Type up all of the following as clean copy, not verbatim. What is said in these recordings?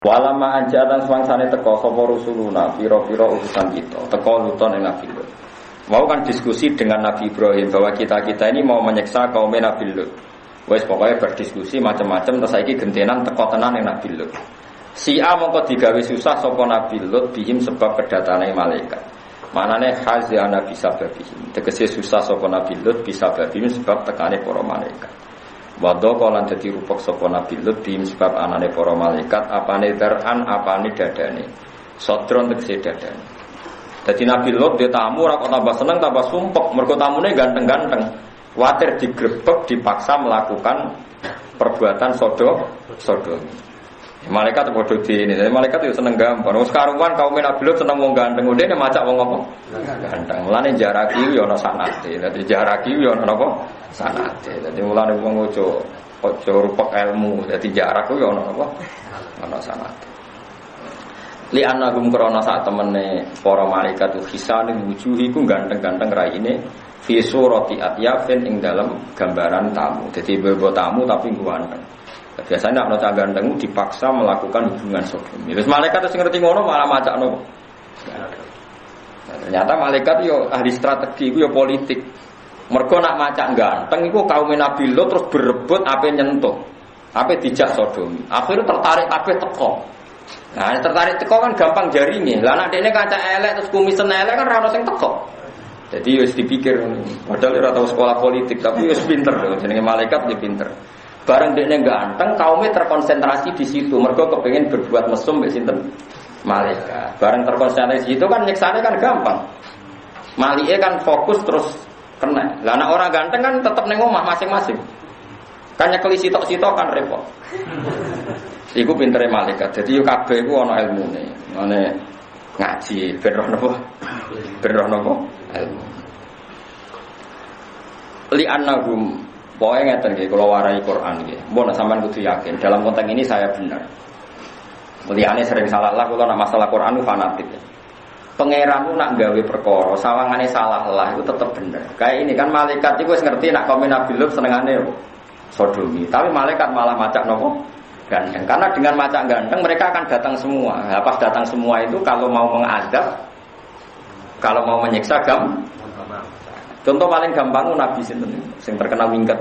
Walama anjatan swangsane teko sapa rusuluna pira-pira utusan kita teko luton ing Nabi Lut. Mau kan diskusi dengan Nabi Ibrahim bahwa kita ini mau menyiksa kaum Nabi Lut. Wes pokoknya berdiskusi macam-macam terus saiki gentenan teko tenan ing Nabi Lut. Si A mongko digawe susah sapa Nabi Lut bihim sebab kedatane malaikat. Manane khazana bisa babihim. Tegese susah sapa Nabi Lut bisa babihim sebab tekane para malaikat. Wadoko lan dadi rupek sapa Nabi Lut bihim sebab anane para malaikat apane daran apane dadane. Sodron tegese dadane. Dadi Nabi Lut dia tamu ora kok tambah seneng tambah sumpek mergo tamune ganteng-ganteng. Kuwatir digrebek dipaksa melakukan perbuatan sodomi. Malaikat padha dene. Malaikat yo seneng gampang. Wis karuan kaum Nabi Lut seneng wong ganteng. Dene macak wong apa? Ganteng. Mulane jaraki yo ana sanate. Dadi jaraki yo ana apa? Sanate. Dadi mulane wong ojo rupek ilmu. Dadi jarak yo ana apa? Ana sanate. Li anagum krana sak temene para malaikat hisane wujuhi ku ganteng-ganteng raine fi surati atyafin ing dalam gambaran tamu. Dadi bebo tamu tapi ganteng. Biasanya anak cah ganteng dipaksa melakukan hubungan sodomi. Terus malaikat sing ngerti ngono malah macakno. Ternyata malaikat yo ahli strategi, yo politik. Mergo nak macak ganteng iku kaum Nabi Lut terus berebut ape nyentuh. Ape dijak sodomi. Akhirnya tertarik kabeh teko. Nah, tertarik teko kan gampang jaringe. Lah nek dekne kaca elek terus kumisen elek kan ora ono sing teko. Jadi wis dipikir padahal ora tau sekolah politik tapi wis pinter lho jenenge malaikat ya pinter. Bareng dekne ganteng, kaumnya terkonsentrasi di situ. Mergo kepengin berbuat mesum mbek sinten? Malaikat. Bareng terkonsentrasi di situ kan nyiksane kan gampang. Malike kan fokus terus kena. Lah nek orang ganteng kan tetep ning omah masing-masing. Kan nyekeli sitok-sitok kan repot. Iku pintere malaikat. Jadi yo kabeh iku ana ilmune. Ngene ngaji ben roh napa? Ben roh napa? Ilmu. Li annahum pokoknya ngeten nggih kula warai Quran nggih. Mbok nek sampean kudu yakin dalam konteks ini saya benar. Mulyane sering salah lah kula nek masalah Quran ku fanatik. Pangeran ku nak gawe perkara sawangane salah lah itu tetep bener. Kayak ini kan malaikat iku wis ngerti nak kaum Nabi Lut senengane sodomi. Tapi malaikat malah macak nopo? Ganteng. Karena dengan macak ganteng mereka akan datang semua. Nah, pas datang semua itu kalau mau mengadab, kalau mau menyiksa contoh paling gampang Nabi sinten sing terkenal minggat.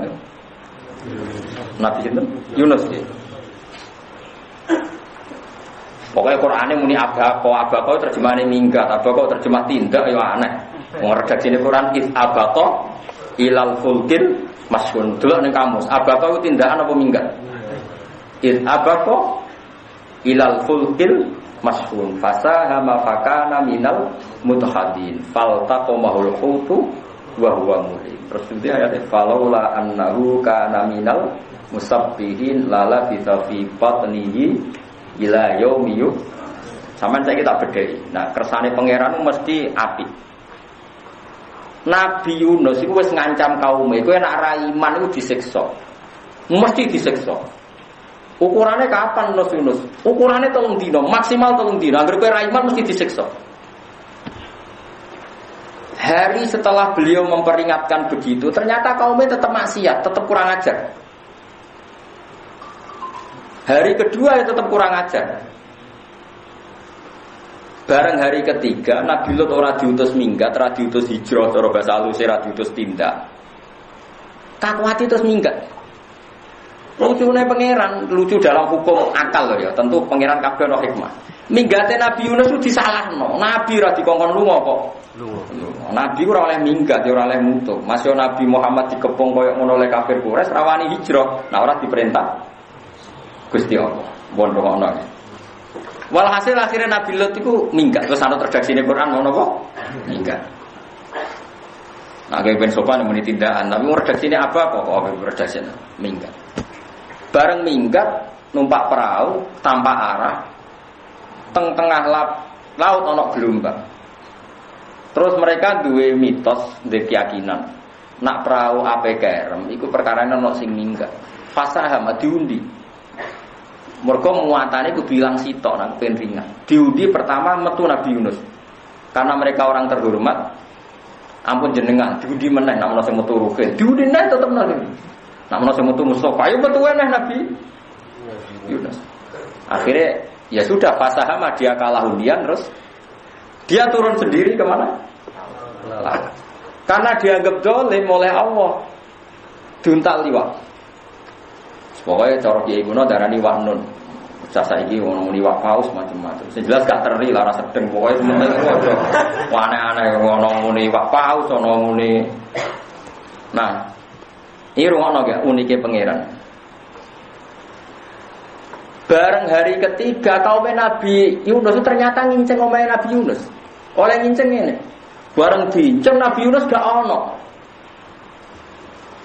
Nabi sinten? Yunus. Pokoknya Qur'ane muni abaqo terjemahane minggat, abaqo terjemah tindak ya aneh. Wong redaksine Quran is abaqo ilal fulkil masyhun. Delok ning kamus, abaqo itu tindakan apa minggat? Is abaqo ilal fulkil masyhun. Fasahama fakana minal mutahadin. Faltaqamahul hutu wa huwa mulim. Terus itu ayat falaula annahu kana minal musabbihin lala fi batnihi ila yaumi yub. Sampeyan saiki tak bedheki. Nah, kersane pangeran mesti apik. Nabi Yunus iku wis ngancam kaume, kowe nek ra iman iku disiksa. Mesti disiksa. Ukurane kapan Yunus? Ukurane 3 dina, maksimal 3 dina. Angger kowe ra iman mesti disiksa. Hari setelah beliau memperingatkan begitu, ternyata kaumnya tetap maksiat, tetap kurang ajar. Hari kedua ya tetap kurang ajar. Bareng hari ketiga, Nabi Lut ora diutus minggat, ora diutus hijrah, cara bahasa halus ora diutus tindak. Kakuati terus minggat. Lucune pangeran, lucu dalam hukum akal loh ya. Tentu pangeran kabeh ono hikmah. Minggate Nabi Yunus itu disalahno. Nabi ora dikongkon lunga kok. Nabi ora oleh minggat, ora oleh mutu. Masih Nabi Muhammad dikepung koyo ngono oleh kafir Quraisy rawani hijrah. Nah ora diperintah Gusti Allah. Bondo ngono. Walhasil akhirnya Nabi Lut itu minggat. Terus ana redaksine Quran ngono kok minggat. Nah, kayak ben sopan muni tindakan, tapi redaksine apa kok redaksine minggat. Bareng minggat numpak perahu tanpa arah tengah laut ana gelombang. Terus mereka duwe mitos, duwe keyakinan nak perahu ape kerem iku perkarane ana sing minggat. Fasahama diundi. Mergo muatane kudu ilang sitok nang ben ringan. Diundi pertama metu Nabi Yunus. Karena mereka orang terhormat. Ampun jenengan, diundi meneh nak ana sing metu ruhe. Diundi neh tetep nang. Nak ana sing metu Mustafa, ayo metu neh Nabi Yunus. Akhirnya Ya sudah, fasahama dia kalah undian terus dia turun sendiri kemana? Laut. Karena dianggap zalim oleh Allah. Diuntal liwat. Pokoknya cara Kiai kuno darani wak nun. Jasa iki ngono liwat paus macam-macam. Sing jelas gak teri lara sedeng pokoke sementing ngono. Aneh-aneh ngono muni wak paus ono muni. Nah, ini rumono gak unike pangeran. Bareng hari ketiga kaum Nabi Yunus ternyata nginceng omahe Nabi Yunus. Oleh nginceng ini. Bareng diinceng Nabi Yunus gak ono.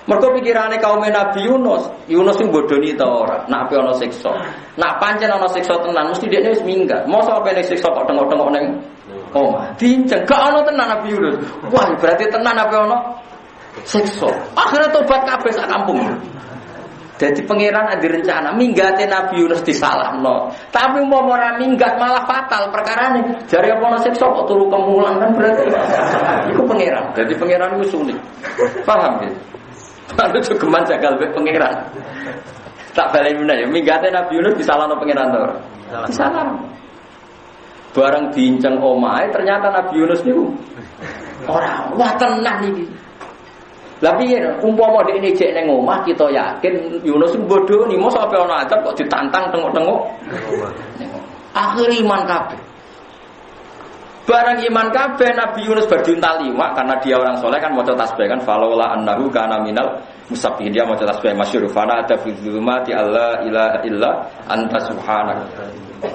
Mergo pikirane kaum Nabi Yunus sing bodoni ta ora, nak ape ana siksa. Nak pancen ana siksa tenan mesti dekne wis minggat. Mosok ape nek siksa kok tengok-tengok ning omah. Diinceng gak ono tenan Nabi Yunus. Wah, berarti tenan ape ono siksa. Akhirnya tobat kabeh sak kampung. Jadi pangeran ada rencana minggate Nabi Yunus disalahno. Tapi mau ora minggat malah fatal perkarane. Jare apa ana siksa kok turu kemulan kan berarti iku pangeran. Jadi pangeran iku sulit. Paham ya? Lalu jogeman jagal mbek pangeran. Tak bali meneh ya minggate Nabi Yunus disalahno pangeran to. Disalahno. Bareng diinceng omahe ternyata Nabi Yunus niku ora wah tenan iki. Lah piye umpama dekne jek ning omah kita yakin Yunus bodoh nih mosok ape ana adab kok ditantang tengok-tengok. Akhir iman kabeh. Barang iman kabeh Nabi Yunus berdiuntal liwat karena dia orang soleh kan maca tasbih kan falaula annahu kana minal musabbihin dia maca tasbih masyhur fana ada fi dzulumati alla ilaha illa anta subhanak.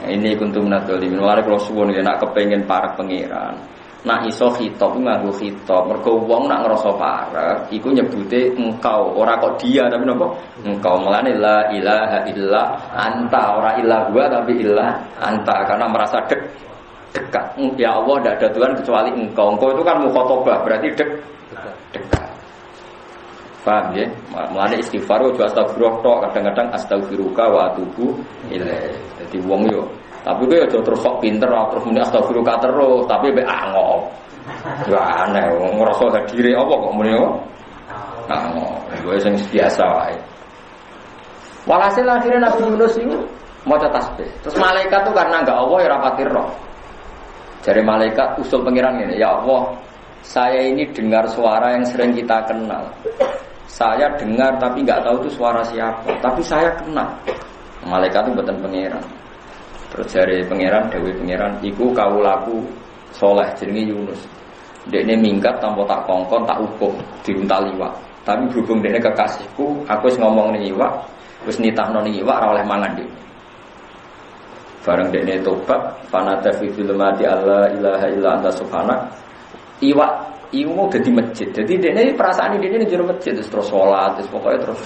Ini kuntum minadzalimin. Wala kula suwun yen nak kepengin parek pangeran. Nak iso khitab nganggo khitab mergo wong nak ngrasa parek iku nyebute engkau ora kok dia tapi napa engkau melane la ilaha illa anta ora illa gua tapi illa anta karena merasa dekat ya Allah tidak ada Tuhan kecuali engkau itu kan mukhatabah berarti dekat paham ya melane istighfar ojo astagfirullah tok kadang-kadang astaghfiruka wa atubu ilaih dadi wong yo tapi gue aja terus sok pinter, terus muni astagfirullah terus, tapi be angop. Ya aneh, ngerasa hadire apa kok muni kok? Angop. Gue sing biasa wae. Walhasil akhirnya Nabi Yunus itu maca tasbih. Terus malaikat tuh karena enggak Allah ya rapati roh. Dari malaikat usul pengiran ini, ya Allah, saya ini dengar suara yang sering kita kenal. Saya dengar tapi enggak tahu itu suara siapa, tapi saya kenal. Malaikat itu bukan pengiran. Terus dari pangeran, dewi pangeran, iku kawulaku soleh jenenge Yunus. Dekne minggat tanpa tak kongkon, tak hukum, diuntal liwat. Tapi berhubung dekne kekasihku, aku wis ngomong ning iwak, wis nitahno ning iwak ora oleh mangan dekne. Bareng dekne tobat, fanata fi zulumati alla ilaha illa anta subhanak. Iwak iku mau dadi masjid. Jadi dekne perasaan dekne ning jero masjid terus salat, terus pokoke terus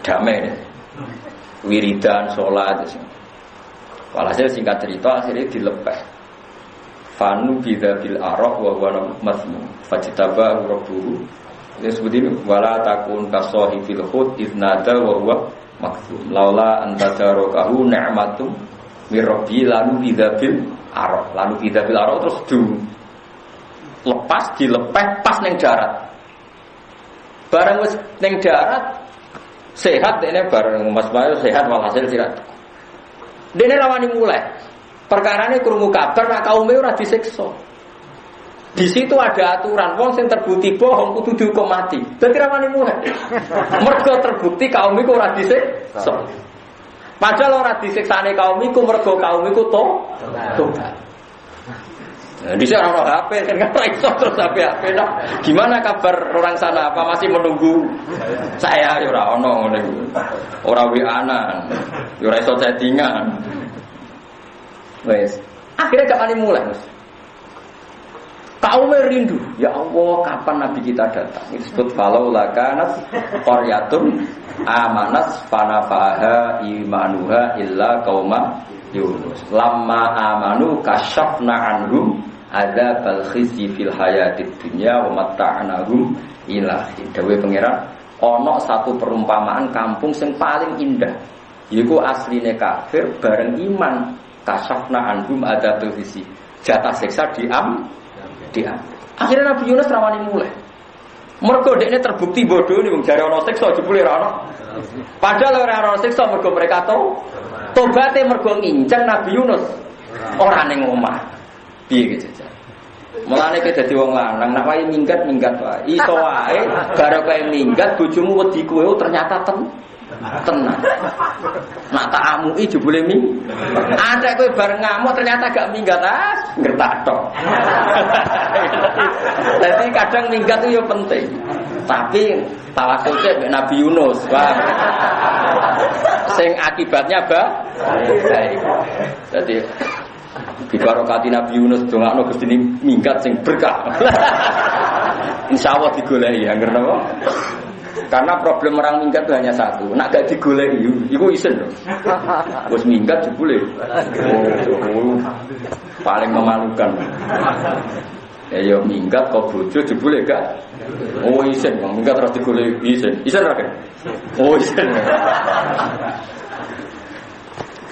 damai. Wiridan salat terus. Walhasil singkat cerita akhirnya dilepeh. Fanu bidzabil araq wa huwa mazmum. Fajtaba rabbuhu. Ini seperti ini wala takun kasahibil hud idnada wa huwa makzum. Laula antadarakahu ni'matum mir rabbi lalu bidzabil araq. Lalu bidzabil araq terus lepas dilepeh pas ning darat. Barang wis ning darat sehat dene bareng Mas Bayu sehat walhasil sirat. Dene rawani mulai. Perkarane krungu kabar nek kaume ora disiksa. Di situ ada aturan wong sing terbukti bohong kudu dihukum mati. Dadi rawani mulai. Mergo terbukti kaum iku ora disiksa. Padahal ora disiksane kaum iku mergo kaum iku tobat. Nah, di sana orang HP kan nggak iso terus HP. Nah, gimana kabar orang sana? Apa masih menunggu saya? Ya orang orang WA-an, ya orang iso chattingan. Wes, akhirnya jangan dimulai. Kaum rindu, ya Allah kapan Nabi kita datang? Itu disebut falau lakanat qaryatun amanat fanafaha imanuha illa qauma Yunus. Lamma amanu kasyafna anhum adzabal khizi fil hayatid dunya wa mata'nahum ila dawe pangeran ana satu perumpamaan kampung sing paling indah yaiku asline kafir bareng iman kasyafna anhum adzabal khizi jatah siksa diam. Akhirnya Nabi Yunus rawani mulai Mergo dekne terbukti bodoh nih wong jare ana siksa jebule ora ana. Padahal ora ana siksa mergo mereka tobaté mergo nginceng Nabi Yunus ora ning omah. Piye gitu aja. Mulane kowe dadi wong lanang nek wae minggat wae. Iso wae gara kowe minggat bojomu wedi kowe ternyata tenang. Nak tak amui jebule ada kowe bareng ngamuk ternyata gak minggat ngertak tok. Jadi kadang minggat itu ya penting. Tapi tawasulnya mbek Nabi Yunus, wah. Sing akibatnya baik. Jadi bibarokati Nabi Yunus dongakno Gusti minggat sing berkah. Insyaallah digoleki angger napa? Karena problem orang minggat itu hanya satu, nak gak digoleki iku isen lho. Wis minggat jebule. Paling memalukan. Ya minggat kok bojo jebule gak. Oh isen, minggat terus digoleki isen. Isen ra kan? Oh isen.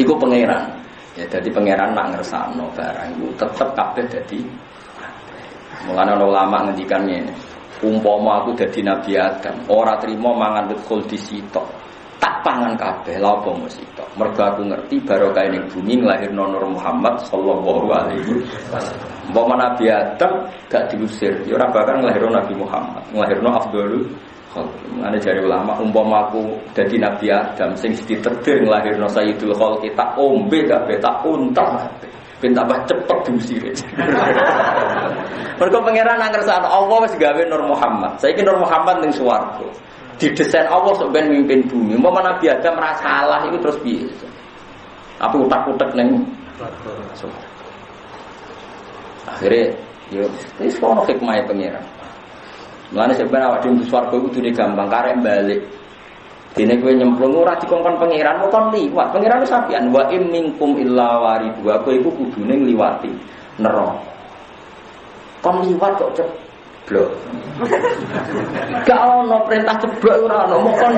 Iku pangeran. Ya jadi pangeran nak ngersakno barang iku tetep kabeh dadi. Mulane ulama ngendikan ngene. Umpama aku dadi Nabi Adam, ora trimo mangan wekul disitok. Tak pangan kabeh lha apa mesti tok. Mergo aku ngerti barokah ning bumi nglahirno Nur Muhammad sallallahu alaihi wasallam. Umpama Nabi Adam gak diusir, ya ora bakal nglahirno Nabi Muhammad, nglahirno Afdhalul Khalq. Mane jare ulama umpama aku dadi Nabi Adam sing diterdir nglahirno Sayyidul Khalq tak ombe kabeh tak unta kabeh. Ben tambah cepet diusire. Mergo pangeran nang kersane Allah wis gawe Nur Muhammad. Saiki Nur Muhammad ning swarga. Didesain Allah sok ben mimpin bumi. Umpama Nabi Adam ora salah iku terus piye? Aku utak-utak ning swarga. Akhire yo wis ono hikmah pangeran. Mulane sebenarnya awak dhewe swarga iku dune gampang karek balik. Dene kowe nyemplung ora dikongkon pangeran kok liwat. Pangeran wis sapian wa im minkum illa waridhu. Kowe iku kudune ngliwati neraka. Kon liwat kok ceblok. Gak ono perintah ceblok ora ono, mokon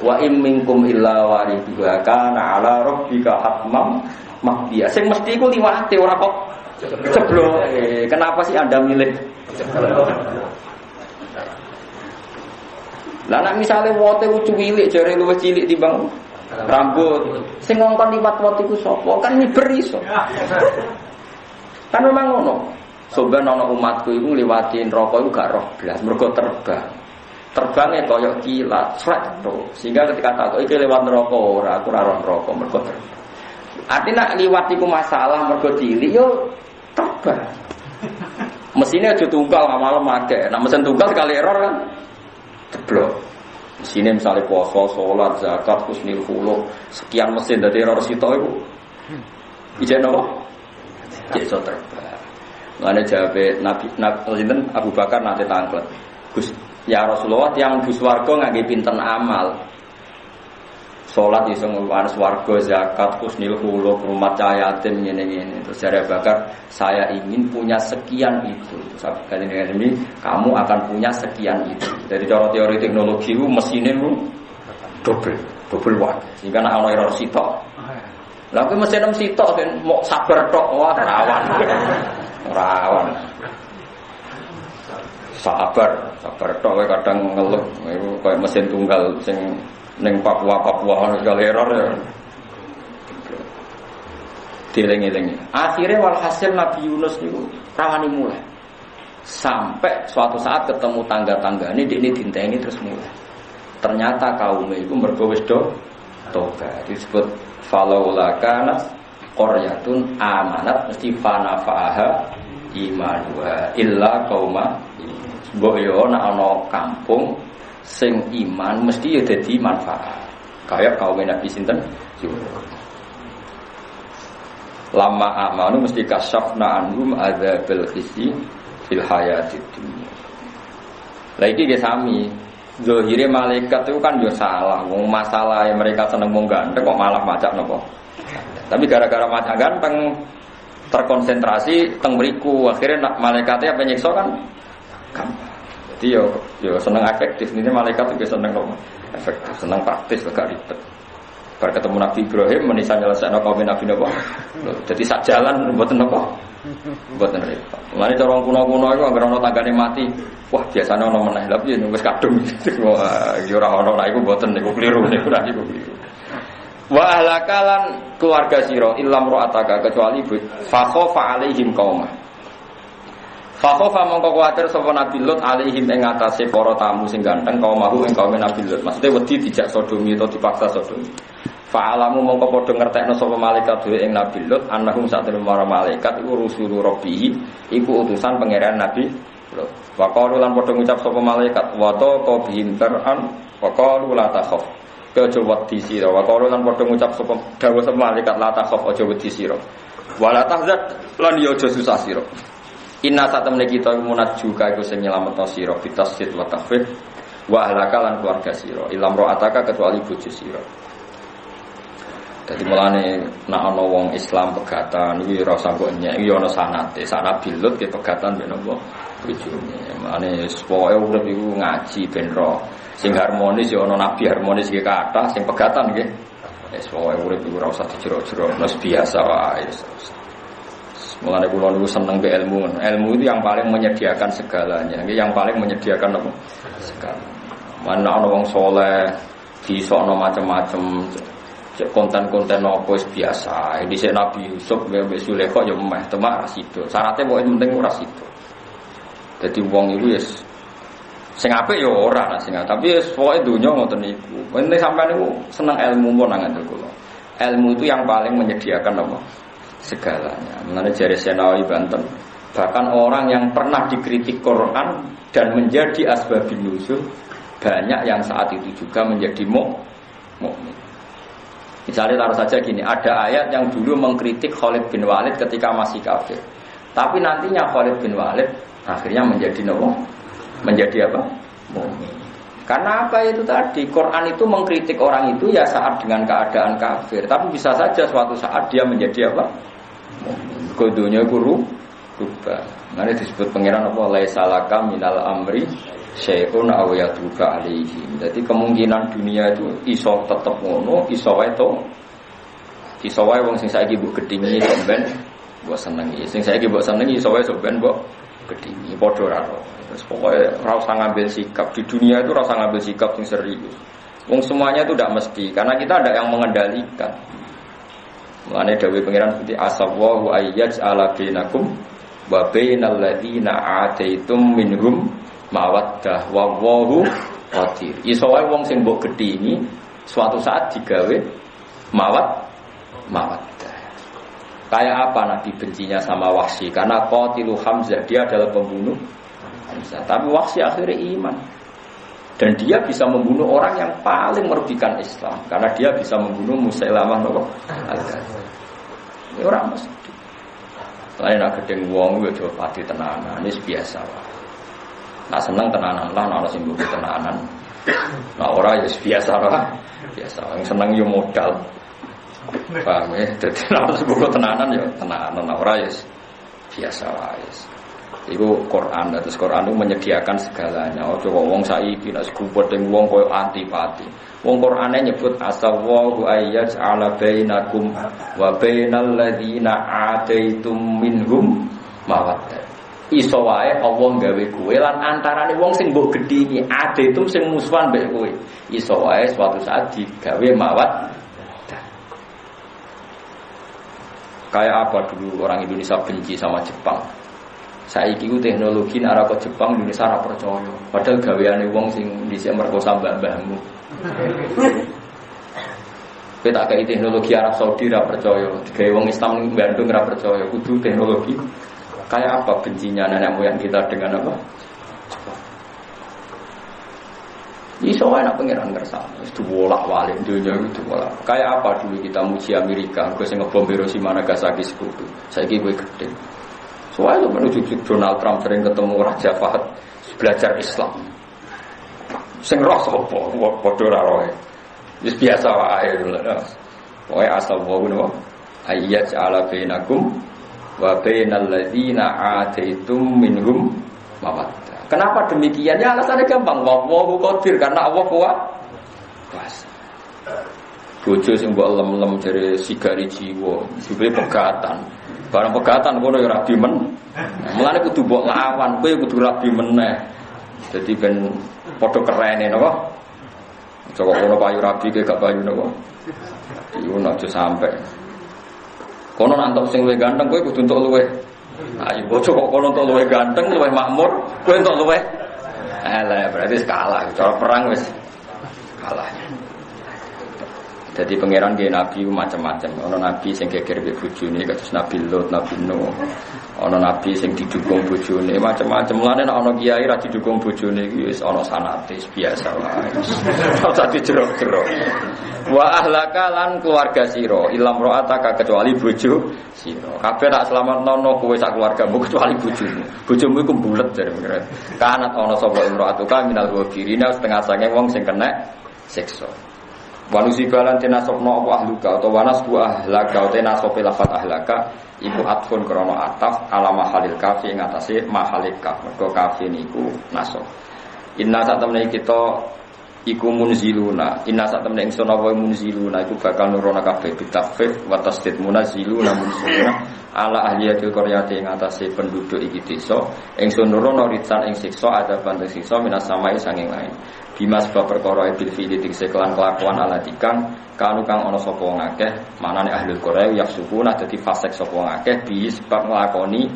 wa im minkum illa waridhu kana ala rabbika hatmam maqdiya. Sing mesti iku liwate ora kok ceblok. Kenapa sih Anda milih ceblok? Lah nek misale wote ku cilik jare luwih cilik timbang rambut. Sing ngongkon liwat wote ku sapa? Kan miber iso. Kan memang ngono. Soben ana umatku iku ngliwati neraka iku gak roh blas, mergo terbang. Terbange kaya kilat, sret to. Sehingga ketika tak iki lewat neraka ora, aku ora roh neraka mergo terbang. Artinya liwat iku masalah mergo cilik yo terbang. Mesinnya aja tunggal malam akeh. Nek mesin tunggal sekali error kan. Jeblok. Sini misalnya puasa, sholat, zakat, husnul khuluq, sekian mesin dari error sitok itu. Ijen apa? Iso terbang. Ngene jawabe Nabi Abu Bakar nate tanglet. Gus, ya Rasulullah yang di swarga ngangge pinten amal. Sholat iso ngurus swarga, zakat, husnul khuluq, rumah yatim ngene-ngene. Terus jare Bakar, saya ingin punya sekian itu. Kali ini kamu akan punya sekian itu. Dari cara teori teknologi itu mesinnya itu double watt. Sehingga nak ana error sitok. Lah kuwi mesin sitok kan mau sabar tok wah rawan. Rawan. Sabar tok kadang ngeluh iku koyo mesin tunggal sing ning Papua ana error ya. Dieling-elingi. Akhirnya walhasil Nabi Yunus niku rawani mulai. Sampai suatu saat ketemu tangga-tangga ini dinteni terus mulai. Ternyata kaumnya itu mergo wis tobat. Disebut falaula kanat qaryatun amanat mesti fanafaha imanuha illa qauma. Mbok yo nek ana kampung sing iman mesti ya dadi manfaat. Kayak kaum Nabi sinten? Lama amanu mesti kasyafna anhum adzabil khizi fil hayatid dunya. Lah iki nggih sami. Zahire malaikat itu kan yo salah. Wong masalah yang mereka seneng wong ganteng kok malah macak napa. Tapi gara-gara macak ganteng terkonsentrasi teng mriku akhirnya malaikatnya apa nyiksa kan gampang. Jadi yo seneng efektif ini malaikat juga seneng efektif, seneng praktis agak ribet. Bar ketemu Nabi Ibrahim menisa nyelesaikno kaum Nabi napa. Dadi sak jalan mboten napa. Mboten repot. Mulane cara kuno-kuno iku anggere ana tanggane mati, wah biasane ana meneh lha piye wis kadung. Wah, ya ora ana nek iku mboten niku kliru niku ora niku kliru. Wa ahlakalan keluarga sira illam ra'ataka kecuali fa khafa alaihim qauma. Fa khafa mongko kuwatir sapa Nabi Lut alaihim ing atase para tamu sing ganteng kaum mahu ing kaum Nabi Lut. Maksude wedi dijak sodomi atau dipaksa sodomi. Fa alamu mongko padha ngertekno sapa malaikat dhewe ing Nabi Lut annahum satene para malaikat iku rusulu rabbih iku utusan pangeran Nabi Lut. Wa qalu lan padha ngucap sapa malaikat wa ta qabihim tar'an wa qalu la takhaf. Aja wedi sira wa qalu lan padha ngucap sapa dawuh sapa malaikat la takhaf aja wedi sira. Wa la tahzan lan ya aja susah sira. Inna satamne kita munajjuka iku sing nyelametno sira bitasdid wa takhfif wa ahlaka lan keluarga sira ilam ra'ataka kecuali bojo sira. Dadi mulane nek ana wong Islam pegatan iki ora usah kok nyek iki ana sanate, sanad bilut ke pegatan ben apa bojone. Mulane pokoke urip iku ngaji ben ro. Sing harmonis ya ana nabi harmonis iki kathah, sing pegatan nggih. Wis pokoke urip iku ora usah dijero-jero, wis biasa wae. Mulane kula niku seneng ke ilmu. Ilmu itu yang paling menyediakan segalanya. Yang paling menyediakan apa? Segalanya. Mana ana wong saleh disokno macam-macam konten-konten apa wis biasa. Dhisik Nabi Yusuf mbek Zulaikha ya meh temak ra sida. Syaraté pokoke penting ora sida. Dadi wong iku ya sing apik ya ora sing tapi wis pokoke donya ngoten niku. Penting sampean niku seneng ilmu pun nang ngandel kula. Ilmu itu yang paling menyediakan apa? Segalanya. Mengenai jari Senawi Banten, bahkan orang yang pernah dikritik Quran dan menjadi asbabun nuzul banyak yang saat itu juga menjadi mukmin. Misalnya taruh saja gini, ada ayat yang dulu mengkritik Khalid bin Walid ketika masih kafir, tapi nantinya Khalid bin Walid akhirnya menjadi menjadi apa? Mukmin. Karena apa itu tadi? Quran itu mengkritik orang itu ya saat dengan keadaan kafir, tapi bisa saja suatu saat dia menjadi apa? Kodonya guru rubah. Nanti disebut pangeran apa? Laisalaka minal amri syai'un aw yatruka alaihi. Jadi kemungkinan dunia itu iso tetep ngono, iso wae to. Iso wae wong sing saiki mbok gedhingi sampean mbok senengi. Sing saiki mbok senengi iso wae sampean mbok gedhingi padha ora. Terus pokoke ora usah ngambil sikap di dunia itu, ora usah ngambil sikap yang serius. Wong semuanya itu tidak mesti karena kita ada yang mengendalikan. Mulane dawuh pangeran seperti asawwahu ayyaj ala bainakum wa bainal ladzina ataitum minhum mawaddah wa wallahu qadir. Iso wae wong sing mbok gedhingi suatu saat digawe mawaddah. Kayak apa Nabi bencinya sama Wahsy? Karena qatilu Hamzah, dia adalah pembunuh Hamzah. Tapi Wahsy akhirnya iman. Dan dia bisa membunuh orang yang paling merugikan Islam karena dia bisa membunuh Musailamah al-Kadzdzab. Ini orang mesti. Lain nak gedeng wong yo aja pati tenanan, wis biasa wae. Nak seneng tenanan lah, nak sing mbok tenanan. Nah ora ya biasa wae. Biasa, yang seneng yo modal. Paham ya? Dadi nak mbok tenanan yo tenanan, ora ya biasa wae. Iku Quran, terus Quran itu menyediakan segalanya. Ojo kok wong saiki nek skupet ning wong koyo antipati. Wong Qurane nyebut asawwahu ayyaj ala bainakum wa bainal ladzina ataitum minhum mawaddah. Iso wae Allah gawe kowe lan antarane wong sing mbok gedhingi, ataitum sing musuhan mbek kowe. Iso wae suatu saat digawe mawaddah. Kayak apa dulu orang Indonesia benci sama Jepang? Saiki ku teknologi nek arep ke Jepang Indonesia ora percaya. Padahal gaweane wong sing dhisik merkosa mbah-mbahmu. Kita kayak teknologi Arab Saudi ora percaya. Gawe wong Islam ning Bandung ora percaya. Kudu teknologi. Kayak apa bencinya nenek moyang kita dengan apa? Jepang. Iso wae nek pangeran kersane. Wis diwolak-walik dunya itu diwolak. Kayak apa dulu kita muji Amerika, kok sing ngebom Hiroshima Nagasaki sekutu. Saiki kowe gedhe. Soalnya menuju Donald Trump sering ketemu Raja Fahd belajar Islam. Sing roh sapa? Padha ora roe. Wis biasa wae lho. Pokoke asal wae no. Ayyaj ala bainakum wa bainal ladzina ataitum minhum mawaddah. Kenapa demikian? Ya alasannya gampang. Wallahu qadir karena Allah kuasa. Bojo sing mbok lem-lem jare sigari jiwa, duwe pegatan. Barang pegatan kono ya rabi men. Mulane kudu mbok lawan, kowe kudu rabi meneh. Dadi ben padha kerene napa? Coba kono payu rabi ke gak payu napa? Iku aja sampe. Kono nantok sing luwih ganteng kowe kudu entuk luwih. Ayo bojo kok kono entuk luwih ganteng, luwih makmur, kowe entuk luwih. Lah berarti kalah, cara perang wis kalah. Jadi pangeran dia nabi macam-macam. Ono nabi sing geger mbek bojone kados Nabi Lut, Nabi Nuh. Ono nabi sing didukung bojone macam-macam. Mulane nek ono kiai ra didukung bojone iki wis ono sanate biasa wae. Ora dijero-jero. Wa ahlaka lan keluarga sira ilam ro'ataka kecuali bojo sira. Kabeh tak slametno kowe sak keluargamu kecuali bojomu. Bojomu iku bulet jare pangeran. Kanat ono sapa imro'atuka minal ghafirina setengah sange wong sing kena siksa. Wanusi balan tenasopno apa ahluka atau wanas bu ahlaka atau tenasope lafat ahlaka iku atfun krono ataf ala mahalil kafi ing atase mahalil kaf mergo kafi niku nasop. Inna satamne kita iku munziluna inna satamne ingsun apa munziluna iku bakal nurono kabeh bitafif wa tasdid munziluna munziluna ala ahliyatil qaryati ing atase penduduk iki desa ingsun nurono ritsan ing siksa ada bandeng siksa minas samai sanging lain. Bimas bab perkara bil fi'li dikse kelan kelakuan ala dikang kanu kang ana sapa wong akeh manane ahlul Qura yafsukuna dadi fasik sapa wong akeh bi sebab nglakoni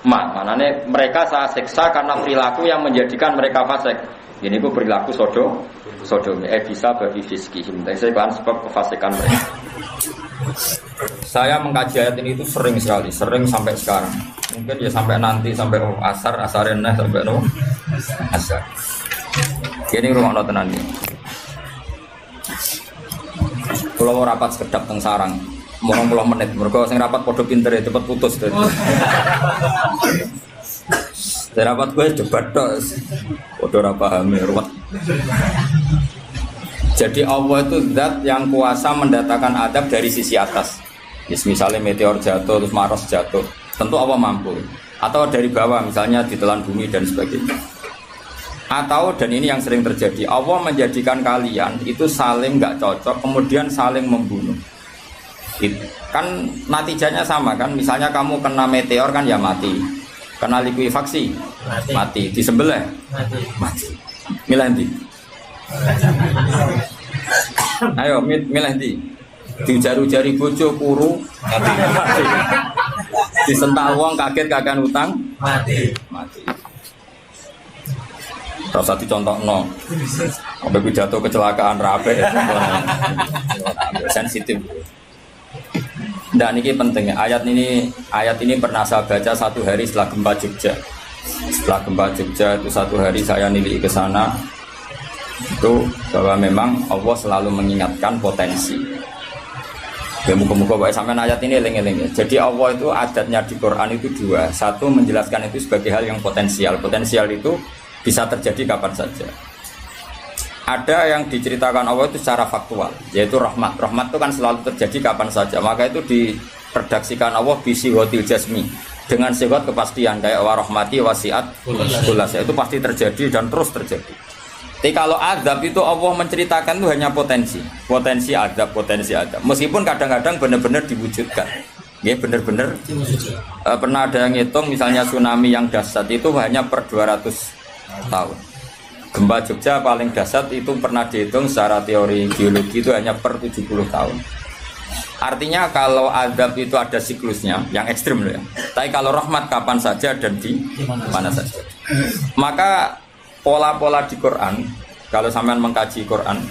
manane mereka saya siksa karena perilaku yang menjadikan mereka fasik. Ini ku perilaku sodom bisa bagi fiskihim. Saya kan sebab kefasikan mereka. Saya mengkaji ayat ini itu sering sekali, sering sampai sekarang. Mungkin ya sampai nanti sampai asarenah sampai asar. Ini rumah tenan iki. Kalau mau rapat sekedap teng sarang, 30 menit. Mergo sing rapat padha pinter ya cepet putus dadi. Rapat gue debat tok. Padha ora paham ruwet. Jadi Allah itu zat yang kuasa mendatangkan adab dari sisi atas. Misalnya meteor jatuh terus Mars jatuh, tentu Allah mampu. Atau dari bawah misalnya ditelan bumi dan sebagainya. Atau dan ini yang sering terjadi, Allah menjadikan kalian itu saling nggak cocok, kemudian saling membunuh. Kan natijanya sama kan, misalnya kamu kena meteor kan ya mati, kena likuifaksi mati, disembelih mati. Milih ndi? Ayo milih ndi? Diujar-ujari bojo kuru mati. Disentak wong kaget kakan utang mati. Rasa dicontohno. Sampai pidato kecelakaan rape sensitif. Nah ini penting. Ayat ini pernah saya baca satu hari setelah gempa Jogja. Setelah gempa Jogja itu satu hari saya nilai ke sana. Itu bahwa memang Allah selalu mengingatkan potensi. Ya muka-muka sampai ayat ini eling-eling. Jadi Allah itu adatnya di Quran itu dua. Satu menjelaskan itu sebagai hal yang potensial. Potensial itu bisa terjadi kapan saja. Ada yang diceritakan Allah itu secara faktual, yaitu rahmat. Rahmat itu kan selalu terjadi kapan saja. Maka itu diredaksikan Allah bisihotil jasmi dengan sifat kepastian kayak warahmati wasiat kulas. Itu pasti terjadi dan terus terjadi. Tapi kalau azab itu Allah menceritakan itu hanya potensi azab. Meskipun kadang-kadang benar-benar diwujudkan. Ya benar-benar pernah ada yang ngitung misalnya tsunami yang dahsyat itu hanya per 200 tahun. Gempa Jogja paling dahsyat itu pernah dihitung secara teori geologi itu hanya per 70 tahun. Artinya kalau azab itu ada siklusnya yang ekstrim loh ya. Tapi kalau rahmat kapan saja dan di mana saja. Maka pola-pola di Quran, kalau sampean mengkaji Quran,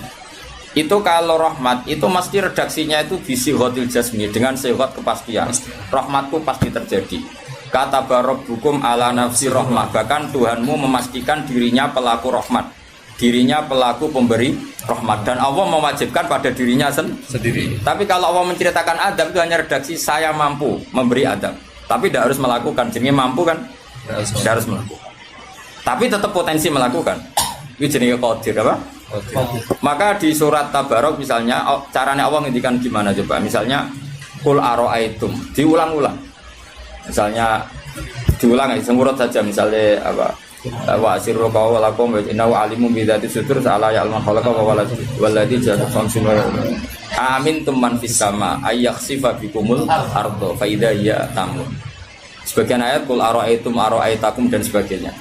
itu kalau rahmat itu mesti redaksinya itu bisihotil jasmi dengan sifat kepastian. Rahmatku pasti terjadi. Kata barabbukum ala nafsi rahmah, bahkan Tuhanmu memastikan dirinya pelaku rahmat, dirinya pelaku pemberi rahmat, dan Allah mewajibkan pada dirinya sendiri. Tapi kalau Allah menceritakan adab itu hanya redaksi saya mampu memberi adab, tapi tidak harus melakukan. Jadi mampu kan tidak harus melakukan, tapi tetap potensi melakukan. Itu jenis qadir apa? Maka di surat Tabarok misalnya caranya Allah ngendikan gimana coba? Misalnya qul aro'aitum, diulang-ulang. Misalnya diulang semurut saja misalnya apa wa asirru qawlakum wa innahu alimun bi dzati sudur ala ya'lamu khalaqa wa waladi jannatu samsun wa Amin tuman fis sama ayakhsifa bikumul ardo fa idza hiya tamun. Sebagian ayat kul araaitum dan sebagainya.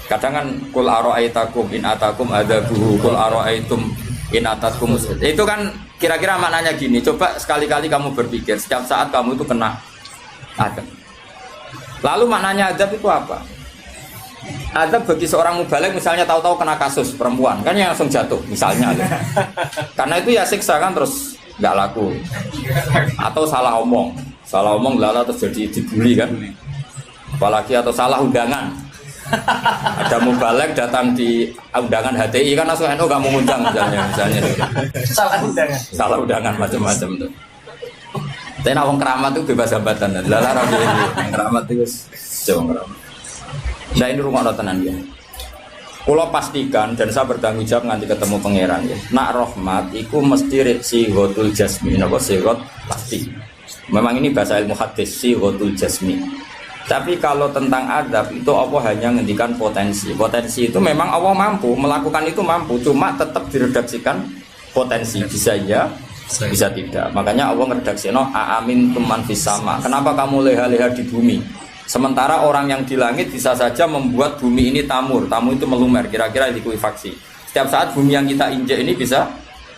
Kadang kan kul araitakum in atakum adzabuhu kul araitum in atakum. Itu kan kira-kira maknanya gini. Coba sekali-kali kamu berpikir setiap saat kamu itu kena azab. Lalu maknanya azab itu apa? Azab bagi seorang mubaligh misalnya tahu-tahu kena kasus perempuan kan yang langsung jatuh misalnya. Karena itu ya siksa kan terus nggak laku. Atau salah omong lala terus jadi dibully kan. Apalagi atau salah undangan. Ada mubaligh datang di undangan HTI kan langsung NU kamu ngundang misalnya. Salah undangan macam-macam tuh. Tapi wong keramat itu bebas hambatan. Lala rabi keramat itu jauh keramat. Nah ini rumah tenan ya. Kalau pastikan dan saya bertanggung jawab nanti ketemu pangeran ya. Nak rahmat itu mesti sighatul jasmi, napa sighat pasti. Memang ini bahasa ilmu hadis sighatul jasmi. Tapi kalau tentang adab itu Allah hanya ngendikan potensi. Potensi itu memang Allah mampu melakukan itu mampu, cuma tetap diredaksikan potensi bisa ya, bisa tidak. Makanya Allah ngeredaksino amin tuman fis sama. Kenapa kamu leha-leha di bumi? Sementara orang yang di langit bisa saja membuat bumi ini tamur itu melumer, kira-kira likuifaksi. Setiap saat bumi yang kita injek ini bisa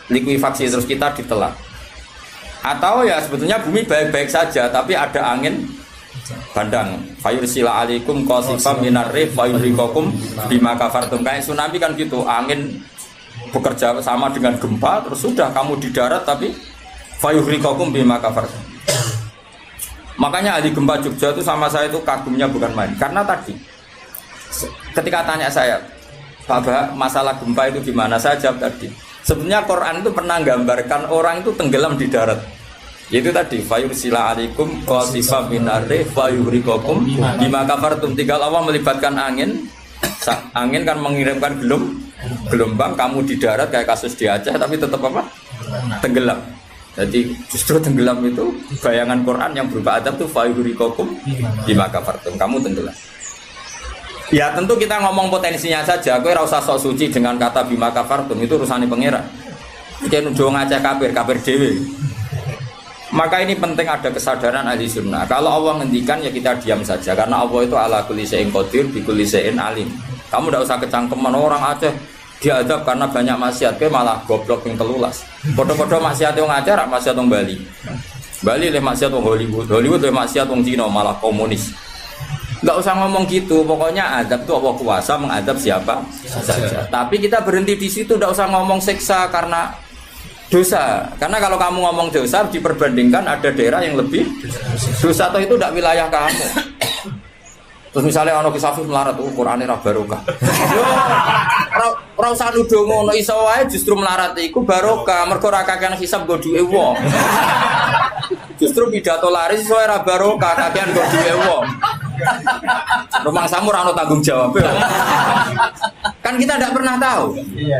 likuifaksi terus kita ditelan. Atau ya sebetulnya bumi baik-baik saja, tapi ada angin bandang. Fayursila alaikum qasifam minar rih fayurikakum bima kafartum. Kayak tsunami kan gitu, angin bekerja sama dengan gempa, terus sudah kamu di darat tapi fayurikakum bima kafartum. Makanya ahli gempa Jogja itu sama saya itu kagumnya bukan main. Karena tadi ketika tanya saya, Bapak masalah gempa itu gimana? Saya jawab tadi, sebenarnya Quran itu pernah gambarkan orang itu tenggelam di darat. Itu tadi fayursila alaikum qasifam minarri fayuhrikakum bima kafartum. Tinggal Allah melibatkan angin. Angin kan mengirimkan gelombang, kamu di darat kayak kasus di Aceh tapi tetap apa? Tenggelam. Jadi justru tenggelam itu bayangan Quran yang berupa adab itu fayuhrikakum bima kafartum, kamu tenggelam. Ya tentu kita ngomong potensinya saja. Kowe ora usah sok suci dengan kata bima kafartum, itu urusane pangeran. Iki nuduh ngajak kafir dhewe. Maka ini penting ada kesadaran ahli sunnah. Kalau Allah ngendikan ya kita diam saja karena Allah itu ala kulli syai'in qadir bi kulli syai'in alim. Kamu tidak usah kecangkeman orang Aceh diadab karena banyak maksiat, ke malah goblok yang telulas. Podo-podo maksiat yang Aceh, rak maksiat yang Bali. Bali le maksiat yang Hollywood le maksiat yang Cina malah komunis. Enggak usah ngomong gitu, pokoknya adab itu Allah kuasa mengadab siapa saja. Tapi kita berhenti di situ, enggak usah ngomong siksa karena dosa. Karena kalau kamu ngomong dosa diperbandingkan ada daerah yang lebih dosa atau itu tidak wilayah kamu. Terus misalnya ono kisah melarat Qur'ane ra barokah. Yo ora usah nuduh ngono, iso wae justru melarat iku barokah, mergo ora kakean hisab go duwe wong. Justru pidato laris iso ora barokah, kakean go duwe wong. Rumah samu ora ono tanggung jawab. Kan kita tidak pernah tahu. Iya.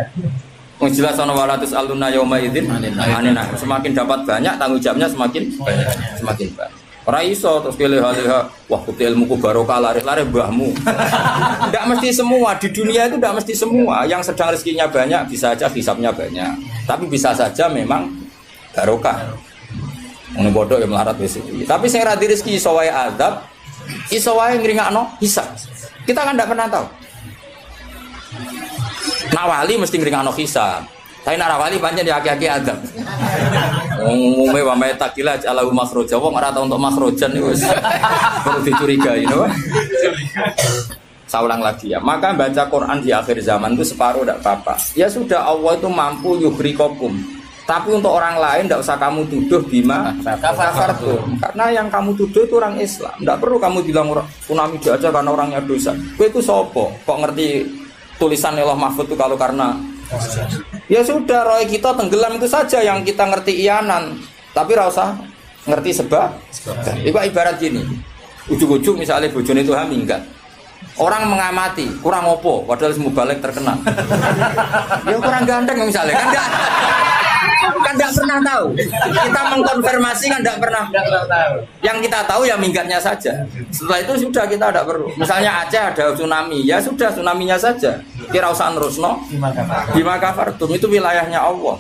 Jelas ana walatus aluna yauma idzin anena. Semakin dapat banyak tanggung jawabnya semakin banyak. Ora iso terus pilih-pilih wah kuti ilmuku barokah lari-lari mbahmu. Tidak mesti semua di dunia itu tidak mesti semua. Yang sedang rezekinya banyak bisa saja hisabnya banyak. Tapi bisa saja memang barokah. Ngono bodoh ya melarat wis iki. Tapi sing ra di rezeki iso wae azab, iso wae ngringakno hisab. Kita kan tidak pernah tahu. Nawali mesti ngringakno hisab. Tapi nak rawali pancen ya aki-aki adab. Umume wa may takila alahu makhraja. Wong ora tau untuk makhrajan niku wis perlu dicurigai, no? Saulang lagi ya. Maka baca Quran di akhir zaman itu separuh tidak apa-apa. Ya sudah Allah itu mampu yuhrikokum. Tapi untuk orang lain tidak usah kamu tuduh bima kafartum. Karena yang kamu tuduh itu orang Islam. Tidak perlu kamu bilang tsunami aja karena orangnya dosa. Kowe itu sopo? Kok ngerti tulisan Allah Mahfud itu kalau karena ya sudah, roh kita tenggelam itu saja yang kita ngerti iyanan, tapi rasa ngerti sebab. Itu ibarat gini, ujuk-ujuk misalnya bojone itu minggat, orang mengamati kurang opo, padahal semua balik terkenal. Ya kurang ganteng misalnya, kan nggak pernah tahu. Kita mengkonfirmasi kan nggak pernah tahu. Yang kita tahu ya minggatnya saja. Setelah itu sudah kita tidak perlu. Misalnya Aceh ada tsunami, ya sudah tsunaminya saja. Kira usah nerusno bima kafartum, itu wilayahnya Allah.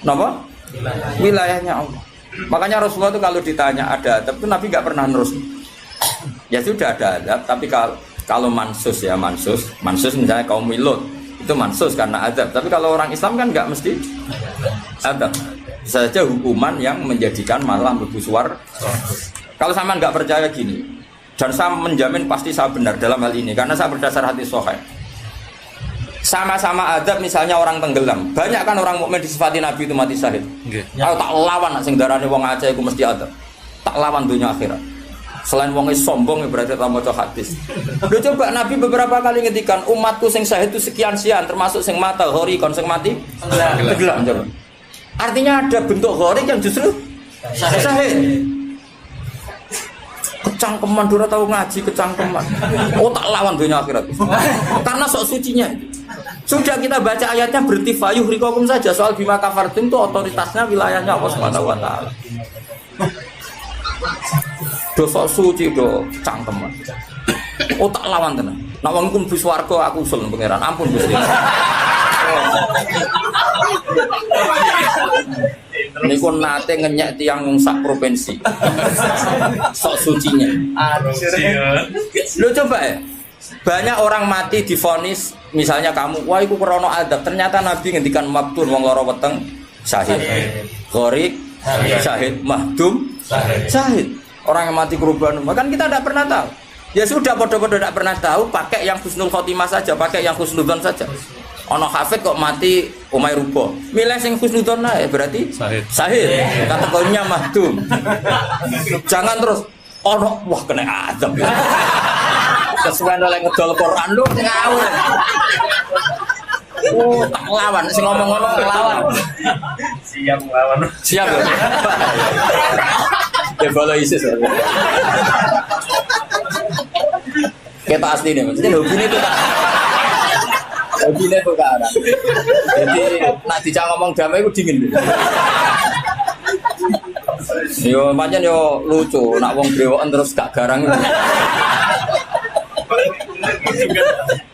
Napa? Wilayahnya Allah. Makanya Rasulullah itu kalau ditanya ada adab itu Nabi nggak pernah nerus. Ya sudah ada adab, tapi kalau mansus ya mansus misalnya kaum Lut itu mansus karena adab. Tapi kalau orang Islam kan nggak mesti adab. Bisa saja hukuman yang menjadikan malah mlebu swarga. Kalau sama nggak percaya gini, dan saya menjamin pasti saya benar dalam hal ini karena saya berdasar hadis sahih. Sama-sama adab misalnya orang tenggelam. Banyak kan orang mukmin disifati Nabi itu mati syahid. Kalau tak lawan nak sing darane wong Aceh iku mesti adab. Tak lawan dunia akhirat. Selain wong sombong berarti tak maca hadis. Lho coba Nabi beberapa kali ngendikan umatku sing syahid itu sekian-sekian termasuk sing mata hori kon sing mati tenggelam coba. Artinya ada bentuk hori yang justru syahid. Kecangkeman dora tahu ngaji kecangkeman. Oh tak lawan dunia akhirat. Karena sok sucinya. Sudah kita baca ayatnya bertifayuh rikokum saja soal bima kafartum itu otoritasnya wilayahnya Allah Subhanahu wa taala. Dosa suci do cangkeman. Oh tak lawan tenan. Nek wong iku mlebu swarga aku usul pangeran. Ampun Gusti. Niku nate ngenyek tiyang sak provinsi. Sok sucinya. Lo coba ya. Banyak orang mati divonis misalnya kamu, wah iku krana adab. Ternyata Nabi ngendikan maktun wong lara weteng syahid. Gharik syahid, mahdum syahid. Orang yang mati korban, kan kita tidak pernah tahu. Ya sudah bodoh-bodoh tidak pernah tahu, pakai yang husnul khotimah saja, pakai yang husnudzon saja. Ono hafid kok mati umay rubo. Milih sing husnudzon ae berarti syahid. Kategorinya mahdum. Jangan terus ono wah kena adab. Kesuwen oleh ngedol Quran lu ngawur. Oh, tak lawan sing ngomong ngono lawan. Siap lawan. Siap. Ya boleh isis. Kita asli nih, maksudnya hobi ini tuh kan. Hobi ini tuh kan. Jadi nak dicak ngomong damai itu dingin. Yo pancen yo lucu, nak wong brewoken terus gak garang.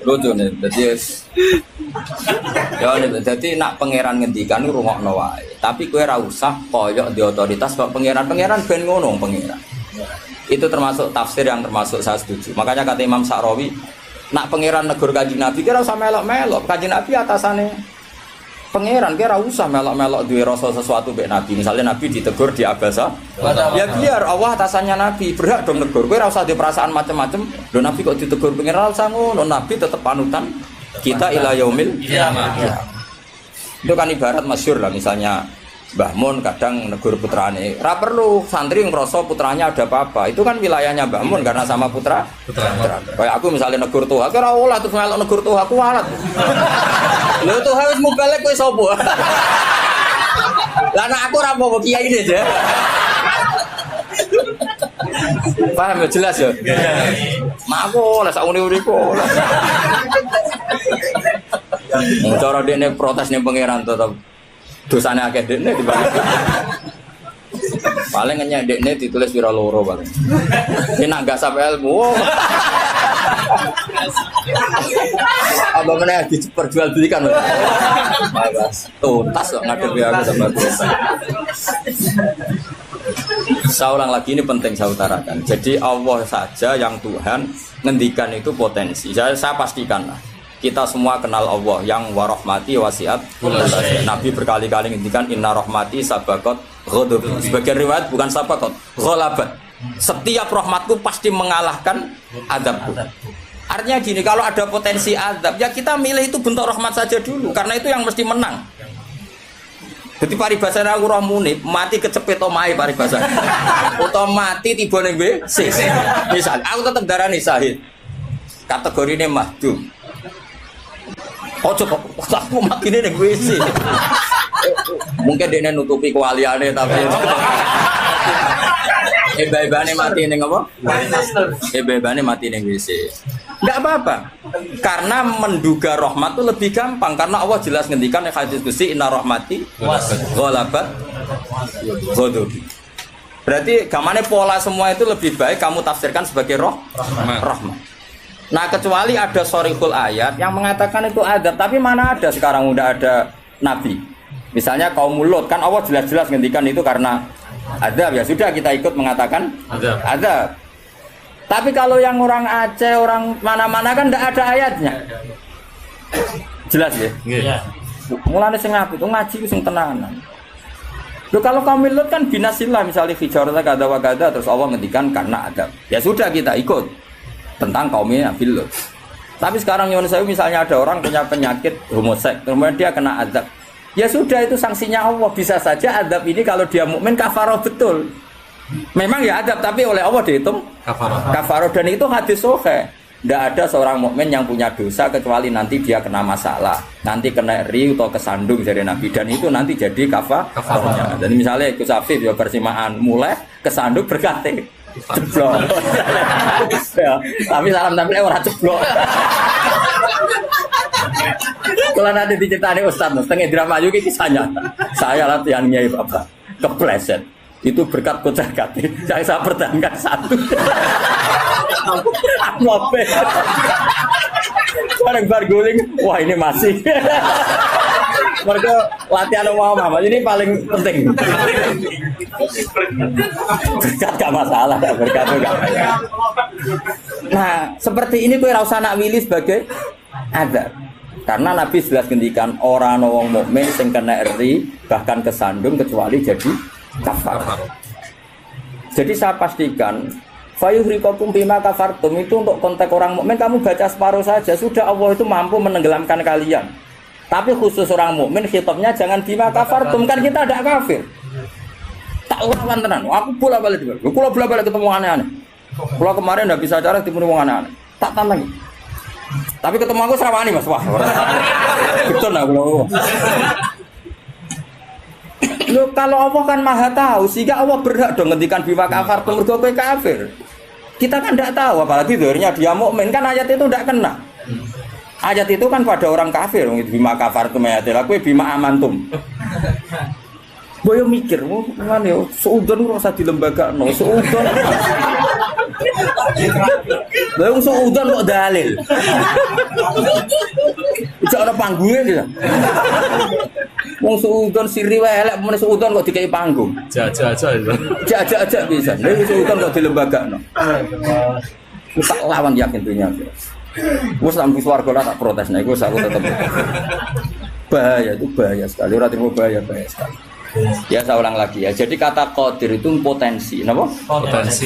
Lucu nih, jadi nak pangeran ngendikan rungokno wae. Tapi kowe ora usah koyok di otoritas kok pangeran ben ngono pangeran. Itu termasuk tafsir yang termasuk saya setuju. Makanya kata Imam Sa'rawi, nak pangeran negur Kanjeng Nabi kira usah melok-melok. Kanjeng Nabi atasane pangeran kira usah melok-melok duwe rasa sesuatu mbek Nabi. Misalnya Nabi ditegur di Abasa, ya biar Allah atasannya Nabi, berhak dong negur. Kowe ora usah di perasaan macam-macam. Lho Nabi kok ditegur pangeran usah ngono. Nabi tetap panutan kita ila yaumil kiamah. Itu kan ibarat masyhur lah misalnya Mbah Mun kadang negur putrane. Ora perlu santri ngrasa putranya ada apa-apa. Itu kan wilayahnya Mbah Mun karena sama putra. Kayak aku misalnya negur tuh, aku ora olah terus melok negur tuh aku walat. Lho tuh harus mubalek kowe sapa? Lah nek aku ora apa kiai ini aja. Paham ya jelas ya? Mak aku lah sak uni-uniku. Cara dene protes ning pangeran tetep dosane akeh dekne dibalik. Paling ngenyek dekne ditulis pira loro paling. Ini nak gak sampai ilmu. Apa meneh diperjualbelikan. Tuntas kok ngadepi aku sama biasa. Saya ulang lagi ini penting saya utarakan. Jadi Allah saja yang Tuhan ngendikan itu potensi. Saya pastikan lah. Kita semua kenal Allah yang warahmati wasiat. Nabi berkali-kali ngendikan inna rahmati sabaqat ghadab. Sebagian riwayat bukan sabaqat, ghalabat. Setiap rahmatku pasti mengalahkan azabku. Artinya gini, kalau ada potensi azab, ya kita milih itu bentuk rahmat saja dulu karena itu yang mesti menang. Jadi paribasane aku roh munib, mati kecepet omahe paribasane. Utawa mati tiba ning WC. Misal aku tetap darani syahid. Kategorine mahdum. Ojo kok aku makine ning WC. Mungkin dia nutupi kewaliane tapi eba-ebane mati ning apa? Eba-ebane mati ning WC. Enggak apa-apa. Karena menduga rahmat itu lebih gampang karena Allah jelas ngendikan ning hadis qudsi inna rahmati ghalabat ghadabi. Berarti gamane pola semua itu lebih baik kamu tafsirkan sebagai rahmat. Nah kecuali ada sorihul ayat yang mengatakan itu adab, tapi mana ada sekarang udah ada nabi. Misalnya kaum Lut kan Allah jelas-jelas ngendikan itu karena azab, ya sudah kita ikut mengatakan azab. Tapi kalau yang orang Aceh, orang mana-mana kan tidak ada ayatnya. Jelas ya? Iya. Mulane sing apik itu ngaji sing tenanan. Loh kalau kaum Lut kan binasillah misalnya hijarah kada wa kada terus Allah ngendikan karena azab. Ya sudah kita ikut tentang kaumnya Nabi Lut. Tapi sekarang nyuwun sewu misalnya ada orang punya penyakit homoseks, kemudian dia kena azab. Ya sudah itu sanksinya Allah. Bisa saja azab ini kalau dia mukmin kafarah betul. Memang ya azab tapi oleh Allah dihitung kafarah dan itu hadis sahih. Tidak ada seorang mukmin yang punya dosa kecuali nanti dia kena masalah, nanti kena riu atau kesandung dari Nabi dan itu nanti jadi kafarahnya. Dan misalnya ikut Safif ya persimaan mulai kesandung berkati ceblok. Ya, tapi salam tampil orang ceblok. Kalau nanti diceritain Ustaz, setengah drama juga kisahnya. Saya latihan nyai bapak kepleset. Itu berkat kocak kati. Saya pertahankan satu. Mope. Bareng guling. Wah ini masih. Mereka latihan mama. Ini paling penting. Berkat gak masalah. Berkat gak masalah. Nah seperti ini gue rasa nak willy sebagai azab. Karena Nabi jelas ngendikan orang wong mukmin sing kena eri bahkan kesandung kecuali jadi kafar. Jadi saya pastikan fayuhrikakum bima kafartum itu untuk konteks orang mukmin kamu baca separuh saja sudah Allah itu mampu menenggelamkan kalian. Tapi khusus orang mukmin khitabnya jangan bima kafartum kan kita ada kafir. Tak lawan tenan. Aku bola-balik juga. Kalau bola-balik ketemu aneh-aneh. Kalau kemarin enggak bisa cara ketemu wong aneh-aneh. Tak tantang. Tapi ketemu aku serawani Mas. Wah. Betul nah kalau. Loh, kalau Allah kan maha tahu sehingga Allah berhak dong ngendikan bima kafartum mergo kowe kafir. Kita kan tidak tahu apalagi doanya dia mukmin kan ayat itu tidak kena. Ayat itu kan pada orang kafir bima kafartum ayatil kowe bima amantum. Boyo mikir, ngene yo seudon ora usah dilembagakno, seudon. Lah wong seudon kok dalil. Iku ora panggunge iki. Wong seudon siri wae elek men seudon kok dikai panggung. Jajak bisa. Lha seudon kok dilembagakno. Wis tak lawan yakin dunia. Wis sampe swarga tak protes nek iku aku tetep. Bahaya itu bahaya sekali, ora terima bahaya sekali. Ya saya ulang lagi ya. Jadi kata qadir itu potensi, napa?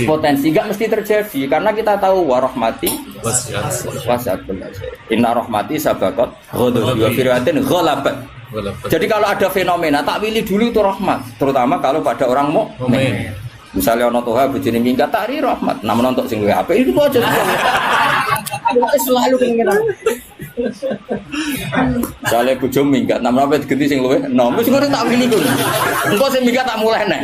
Potensi enggak mesti terjadi karena kita tahu warahmati wasi'at kulli syai'. Inna rahmati sabaqat ghadabi wa fir'atin ghalabat. Jadi kalau ada fenomena tak pilih dulu itu rahmat, terutama kalau pada orang mukmin. Misalnya ono toha bojone minggat tari rahmat, namun untuk sing luwih apik itu aja. Selalu keinginan. Misalnya bojo minggat, namun apa diganti sing luwih nom, wis ngono tak pilih ku. Engko sing minggat tak mulai nek.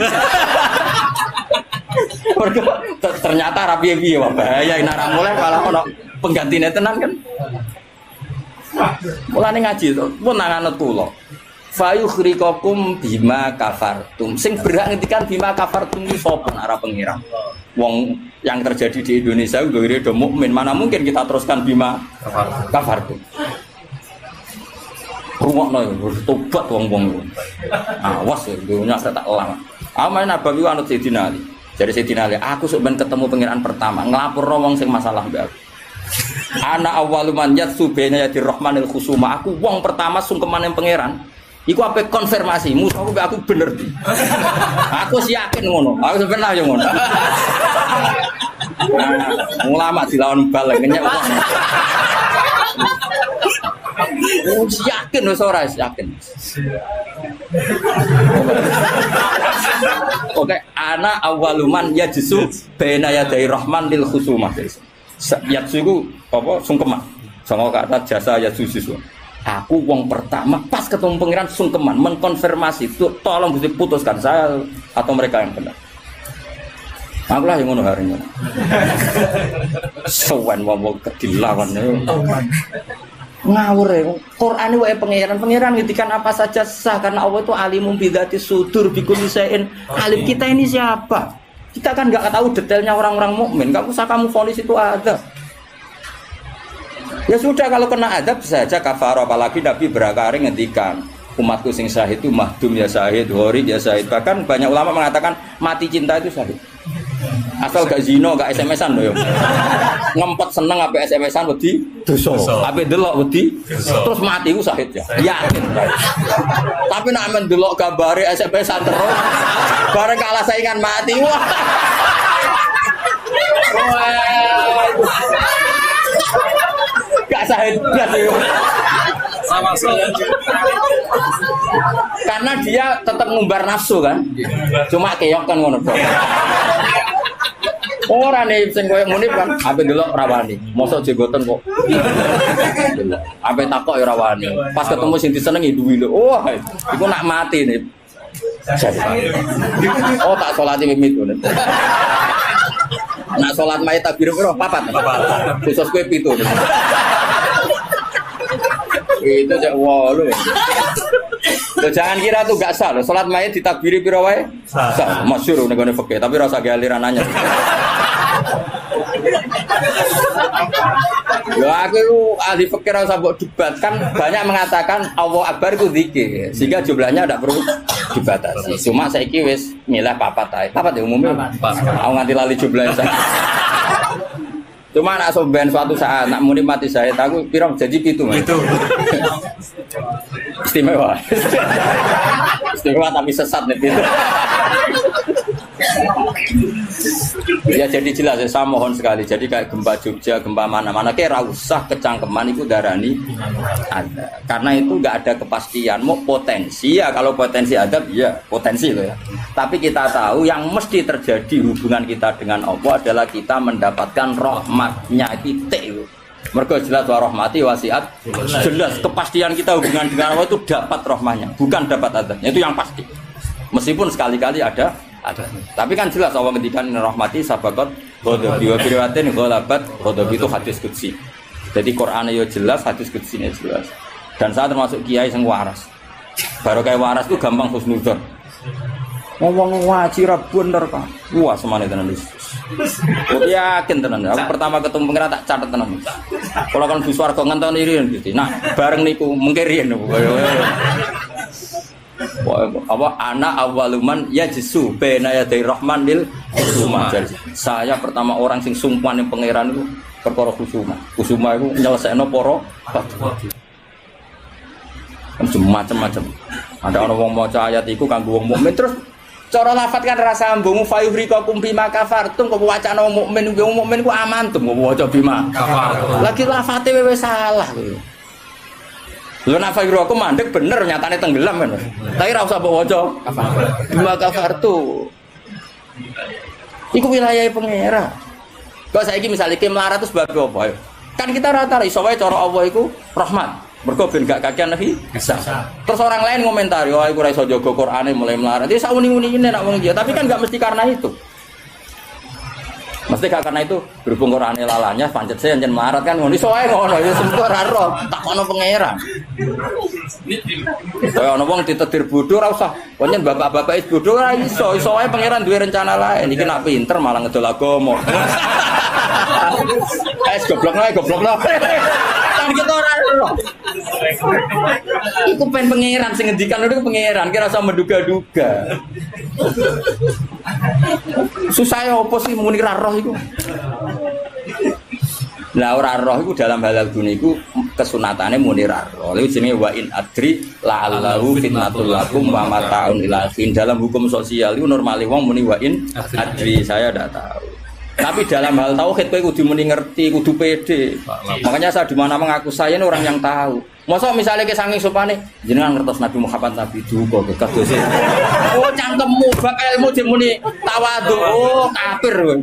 Ternyata ra piye-piye wae bahaya nek ra mulai malah ono penggantine tenan kan. Mulane ngaji to, pun nang anut kula. Fayukhrikakum bima kafartum. Sing berhak ngendikan bima kafartum iki sapa arah pengira. Wong yang terjadi di Indonesia udah do mukmin, mana mungkin kita teruskan bima kafartum. Rungokno tobat wong-wong. Awas ya dunya tak elang. Amae Nabawi anut Sayyidina Ali. Jadi Sayyidina Ali, aku sok ben ketemu pengiran pertama, nglapurno wong sing masalah mbak aku. Ana awwaluman yatsu baina yadir rahmanil khusuma. Aku wong pertama sungkeman yang pangeran. Iku apa konfirmasi, musuhku aku bener di. Aku sih yakin ngono. Aku sebenarnya yo ngono. Ulama dilawan balik kenyek. Oh, yakin wis ora yakin. Oke, ana awaluman yajsu baina yaday rahman lil khusumah. Yajsu iku apa sungkeman. Songo kata jasa yajsu siswa. Aku wong pertama pas ketemu pangeran sungkeman mengkonfirmasi itu tolong Gusti putuskan saya atau mereka yang benar. Aku lah yang ngono hari ini. Sowan wong kedilawan ngawur ya. Quran wae pangeran ngitikan apa saja sah karena Allah itu alimum bidzati sudur bikulli syai'in. Alim kita ini siapa? Kita kan enggak tahu detailnya orang-orang mukmin. Enggak usah kamu vonis itu ada. Ya sudah kalau kena azab bisa saja kafarah apalagi Nabi berakari ngendikan umatku sing syahid itu mahdum ya syahid, horik ya syahid. Bahkan banyak ulama mengatakan mati cinta itu syahid. Asal gak zina, gak SMS-an lho. Ngempet seneng ape SMS-an wedi dosa. Ape delok wedi terus mati ku syahid ya. Yakin. Tapi nek men delok gambare SMS-an terus bareng kalah saingan mati. Wah. Gak syahid blas yo. Sama saja. Karena dia tetap ngumbar nafsu kan. Cuma keok kan ngono. Ora nih sing koyo Munif kan, ape delok rawani. Mosok jenggoten kok. Ape takok ya rawani. Pas ketemu sing disenengi duwi lho. Wah, iku nak mati nih. Oh, tak salati mimit ngono. Nak salat mayit takbir piro? 4. Khusus kowe 7. Itu cek walu. Lo jangan kira tuh gak sah lo. Salat mayit ditakbiri piro wae? Sah. Masyhur ning gone fikih, tapi rasa galiran nanya. Yo aku ahli fikih rasa mbok debat kan banyak mengatakan Allahu Akbar itu zikir. Sehingga jumlahnya tidak perlu dibatasi. Cuma saiki wis milih 4 ae. 4 ya umumnya. Aku nganti lali jumlahnya. Cuma nak soben suatu saat nak muni mati saya aku pirang jadi pitu. Istimewa. Istimewa tapi sesat nih itu. Ya jadi jelas ya, saya mohon sekali. Jadi kayak gempa Jogja, gempa mana-mana kayak rausah kecangkeman itu darani ada. Karena itu nggak ada kepastian. Mau potensi ya, kalau potensi ada ya potensi loh ya. Tapi kita tahu yang mesti terjadi hubungan kita dengan Allah adalah kita mendapatkan rahmatnya titik. Mergo jelas wa rahmati wasiat. Jelas kepastian kita hubungan dengan Allah itu dapat rahmatnya, bukan dapat adabnya. Itu yang pasti. Meskipun sekali-kali ada. Tapi kan jelas Allah ngendikan rahmati sabaqat ghadabi wa biriwatin ghalabat ghadabi itu hadis qudsi. Jadi Quran ya jelas, hadis qudsi ya jelas. Dan saya termasuk kiai sing waras. Baru kayak waras itu gampang husnudzon. Ngomong wajib ra bener kan. Wah semane tenan wis. Aku yakin tenan. Aku pertama ketemu pengira tak catet tenan. Kalau kan Bu Swarga ngenteni riyen Gusti. Nah, bareng niku mengke riyen. Apa anak awaluman ya jesu bena ya dari rahman lil kusuma. Saya pertama orang sing sumpah ning pangeran itu perkara kusuma. Kusuma itu nyelesaikno para macam-macam. Ada orang wong maca ayat iku kanggo wong mukmin terus cara lafat kan rasa ambung fayuhrikakum bima kafartum kok wacana wong mukmin ku amantum kok waca bima kafartum. Lagi lafate wis salah kuwi. Lho nek fayuhrikakum mandek bener nyatane tenggelam kan. Tapi ra usah mbok waca bima kafartum. Iku wilayah pangeran. Kok saiki misale ki melarat terus bab apa ayo. Kan kita rata iso wae cara Allah iku rahmat. Mergo ben gak kakean nabi bisa. Terus orang lain komentari, "Oh, aku ora iso jaga Qur'ane mulai melarat." Iki sak uni-unine nek wong dia, tapi kan gak mesti karena itu. Mesti gak karena itu, berhubung Qur'ane lalanya pancet saya nyen melarat kan ngono iso wae ngono, ya sempo ora roh, takono pangeran. Kaya ana wong ditetir bodho ora usah. Kok nyen bapak-bapak is bodho ora iso wae pangeran duwe rencana lain. Iki nak pinter malah ngedol agama. Goblok. Kan kita ora roh. Iku pen pangeran sing ngendikan itu pangeran, kira usah menduga-duga. Susah ya apa sih muni ra roh iku. Lah ora roh iku dalam halal dunia iku kesunatane muni ra roh. Lha jenenge wa in adri la'allahu fitnatul lakum wa mata'un ila fin. Dalam hukum sosial iku normale wong muni wa in adri, saya ndak tahu. Tapi dalam hal tauhid kowe kudu muni ngerti, kudu pede. Makanya saya di mana mengaku saya ini orang yang tahu. Masa misalnya ke saking sopane jenengan ngertos Nabi Muhammad Nabi duka kedose. Oh cangkemmu bab ilmu dimuni tawadhu. Oh kafir kowe.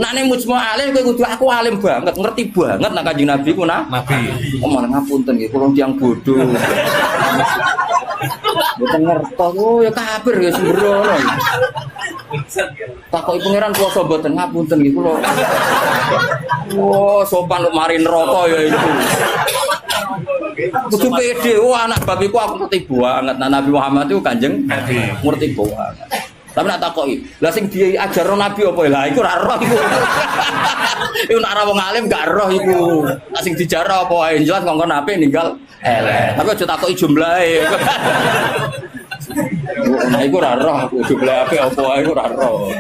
Nek ning mujma alim kowe kudu aku alim banget, ngerti banget nek Kanjeng Nabi ku Nabi. Oh malah ngapunten nggih kula tiyang bodho. Mboten ngertos. Oh ya kafir ya sembrono. Takoki pangeran kuwasa mboten ngapunten nggih kula. Oh sopan lu mari neraka ya itu. Kudu pede, anak babiku aku ngerti banget. Nah, Nabi Muhammad itu Kanjeng Nabi ngerti banget. Tapi nak takoki, lah sing diajarno Nabi apa lah iku ora roh iku. Iku nak ora wong alim gak roh iku. Lah sing dijarah apa ae jelas ngongkon ape ninggal elek. Tapi aja takoki jumlahe. Nah iku ora roh jumlahe ape apa ae iku ora roh.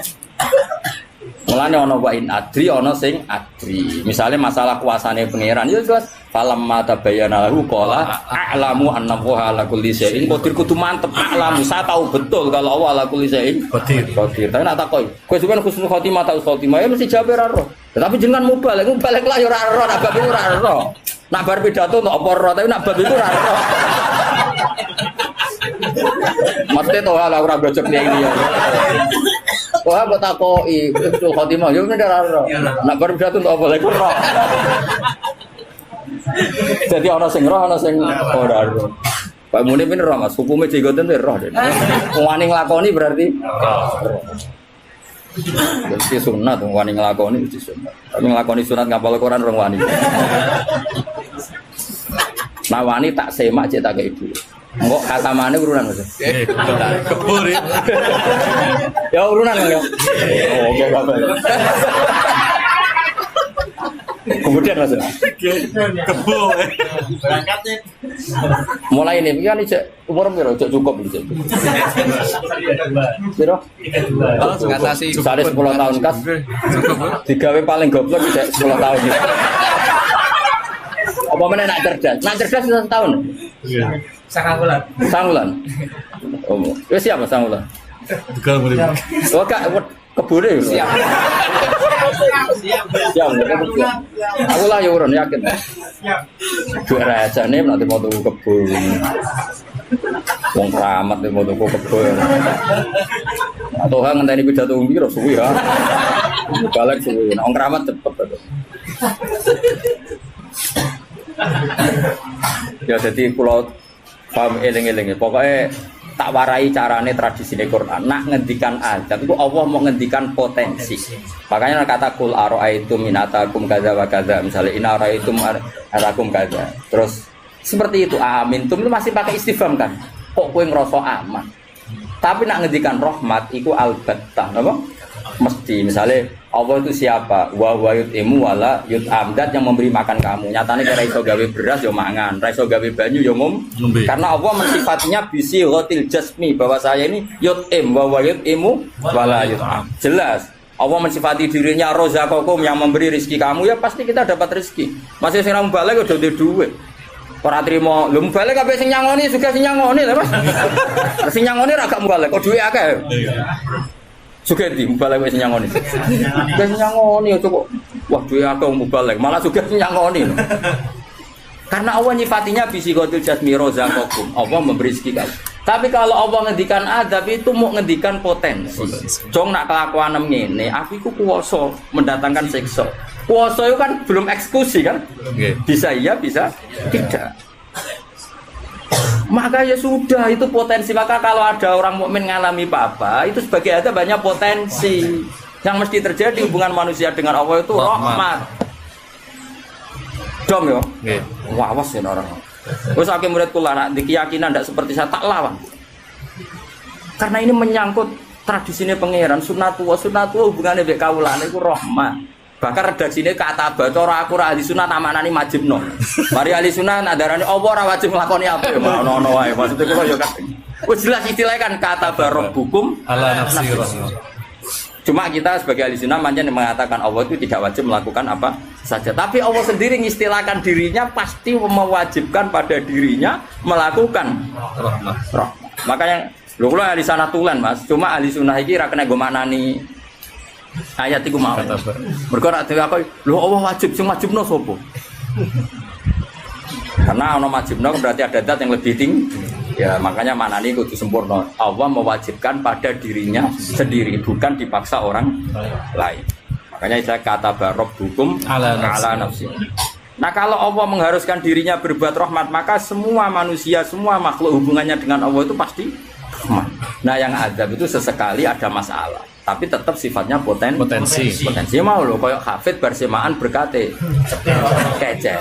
Mulane ana wa in adri ana sing adri. Misale masalah kuasane pangeran ya jelas falam mata bayana lahu qala a'lamu anna wa ala kulli syai'in qadir kudu mantep a'lamu saya tahu betul kalau Allah ala kulli syai'in qadir. Tapi nak takoki kowe sampeyan husnul khotimah ta khotimah ya mesti jawab ora roh. Tetapi jenengan mubalek lah ya ora roh nak bab iku ora roh. Nak bar pidato untuk apa roh tapi nak bab iku ora roh. Mesti to ala ora brojok ini ya. Wah, buat aku itu khotimah, ya bener roh. Nak baru jatuh untuk apa lagi roh. Jadi orang sing roh, orang sing ora roh. Pak Muni bener roh mas, hukumnya jigoten itu roh deh. Wani ngelakoni berarti. Jadi sunat, wani ngelakoni itu sunat. Tapi ngelakoni sunat ngapal Quran orang wani. Nah wani tak semak cetak ke ibu. Enggak kata mana urunan mas? Kebur ya. Ya urunan ya. Oke apa? Kemudian mas. Kebur. Berangkatnya. Mulai ini kan umur berapa? Cukup gitu. Berapa? Ngatasi. Sari 10 tahun kas. Digawe paling goblok bisa 10 tahun. Apa mana nak cerdas? Nak cerdas 1 tahun. Sangulan. Sangulan. Oh, ya siapa Sangulan? Tukang boleh. Oh, Kak, kebune. Siap. Siap. Aku lah ya urun yakin. Siap. Dua raja nih nanti mau tuku kebun. Wong keramat nih mau tuku kebun. Atau hang ngenteni pidato piro suwi ya. Balik suwi. Wong keramat cepet. Ya jadi pulau paham eling-eling pokoknya tak warai carane tradisi Quran nak ngendikan azab itu Allah mau ngendikan potensi makanya kata kul aro'aitum minatakum kadza wa kadza misalnya in aro'aitum arakum kadza terus seperti itu amin itu masih pakai istifham kan kok kowe ngrasa aman tapi nak ngendikan rahmat iku albattah apa mesti misalnya Allah itu siapa? Wa yut'imu wala yut'am dat yang memberi makan kamu. Nyatane kira iso gawe beras yo mangan, ra iso gawe banyu yo ngombe. Karena Allah mensifatinya bisi ghatil jasmi bahwa saya ini yut'im wa yut'imu wala yut'am. Jelas. Allah mensifati dirinya rozaqakum yang memberi rezeki kamu ya pasti kita dapat rezeki. Masih sing ra mbalik udah duwe. Ora trimo, lho mbalik kabeh sing nyangoni juga sing nyangoni lho Mas. Sing nyangoni ra gak mbalik, kok duwe akeh. Suka di mubalek wis nyangoni. Wis nyangoni cukup. Wah, duwe akeh mubalek, malah suka nyangoni. Karena Allah nyifatinya bisikhatil jasmi rozaqakum. Allah memberi rezeki kamu. Tapi kalau Allah ngendikan adab itu mau ngendikan potensi. Jong nak kelakuan ngene, aku iku kuwasa mendatangkan siksa. Kuwasa itu kan belum eksekusi kan? Bisa iya, bisa tidak. Maka ya sudah itu potensi. Maka kalau ada orang mukmin ngalami apa itu sebagai ada banyak potensi yang mesti terjadi hubungan manusia dengan Allah itu rahmat. Dom yo. Wah, awas ya orang. Wes akeh murid kula nak di keyakinan ndak seperti saya tak lawan. Karena ini menyangkut tradisine pangeran sunatu hubungannya mbek kawulane iku rahmat. Bahkan redaksine kata bacara aku ora ahli sunah tamanani majibno. Mari ahli sunah nadarane apa ora wajib nglakoni apa ya ono wae. Maksudnya kula ya kan. Wis jelas istilahnya kan kata barabbukum ala nafsi. Cuma kita sebagai ahli sunnah manjen mengatakan Allah itu tidak wajib melakukan apa saja. Tapi Allah sendiri mengistilahkan dirinya pasti mewajibkan pada dirinya melakukan rahmat. Makanya lho kula ahli sanad tulen Mas. Cuma ahli sunnah iki ra kena go maknani ayat iku mau. Mergo rak dhewe apa lho Allah wajib sing wajibno sapa? Karena ana wajibno berarti ada zat yang lebih tinggi. Ya makanya maknanya kudu sempurna. Allah mewajibkan pada dirinya sendiri, bukan dipaksa orang lain. Makanya saya kata barob hukum ala nafsi. Nah kalau Allah mengharuskan dirinya berbuat rahmat, maka semua manusia, semua makhluk hubungannya dengan Allah itu pasti rahmat. Nah yang azab itu sesekali ada masalah, tapi tetap sifatnya potensi. Potensi mau loh, kayak hafid bersemaan berkate kecek.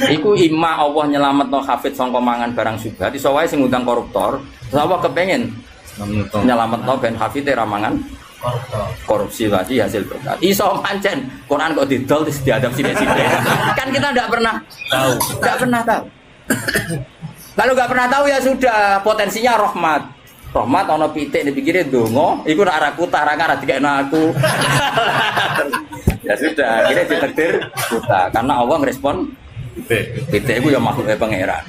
Iku imma Allah nyelamet no hafid sangka mangan barang syubhat, iso wae sing ngundang koruptor. Terus Allah kepengen Nyelametno ben hafite ramangan korupsi lagi hasil berkat. Iso pancen Quran kok didol terus diadab sithik-sithik. Kan kita enggak pernah tahu. Enggak pernah tahu. Kalau enggak pernah tahu ya sudah, potensinya rahmat. Rahmat ana pitik dipikire donga, iku nek arah kutah ra ngarah dikekno aku. Ya sudah, akhirnya ditakdir buta karena Allah ngerespon pitik iku ya makhluke pangeran.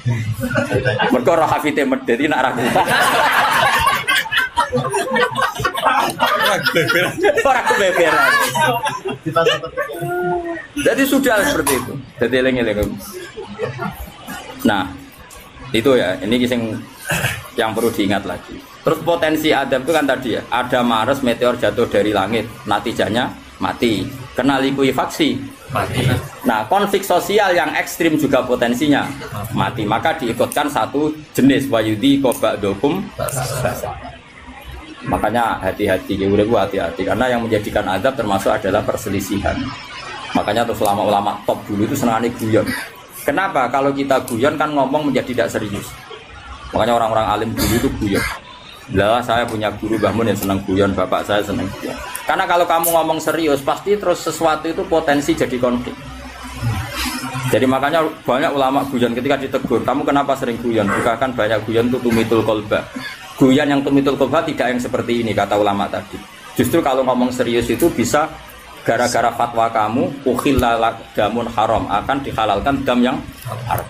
Mergo roh hafite medheti nek arah kutah. Orang kebeberan. Jadi sudah seperti itu. Jadi eling-eling. Nah, itu ya. Ini yang perlu diingat lagi. Terus potensi adab itu kan tadi ya. Ada Mars meteor jatuh dari langit, natijanya mati. Kena likuifaksi, mati. Nah, konflik sosial yang ekstrim juga potensinya mati. Maka diikutkan satu jenis wayudi kobakdokum. Makanya hati-hati, hati-hati karena yang menjadikan azab termasuk adalah perselisihan. Makanya terus ulama-ulama top dulu itu senangnya guyon. Kenapa? Kalau kita guyon kan ngomong menjadi tidak serius. Makanya orang-orang alim dulu itu guyon. Lah saya punya guru Bahmun yang senang guyon, bapak saya senang guyon. Karena kalau kamu ngomong serius pasti terus sesuatu itu potensi jadi konflik. Jadi makanya banyak ulama guyon ketika ditegur, kamu kenapa sering guyon? Bukan banyak guyon itu tumitul kolba. Guyon yang tumitul kolba tidak yang seperti ini kata ulama tadi. Justru kalau ngomong serius itu bisa gara-gara fatwa kamu ukhillalak damun haram, akan dihalalkan dam yang haram.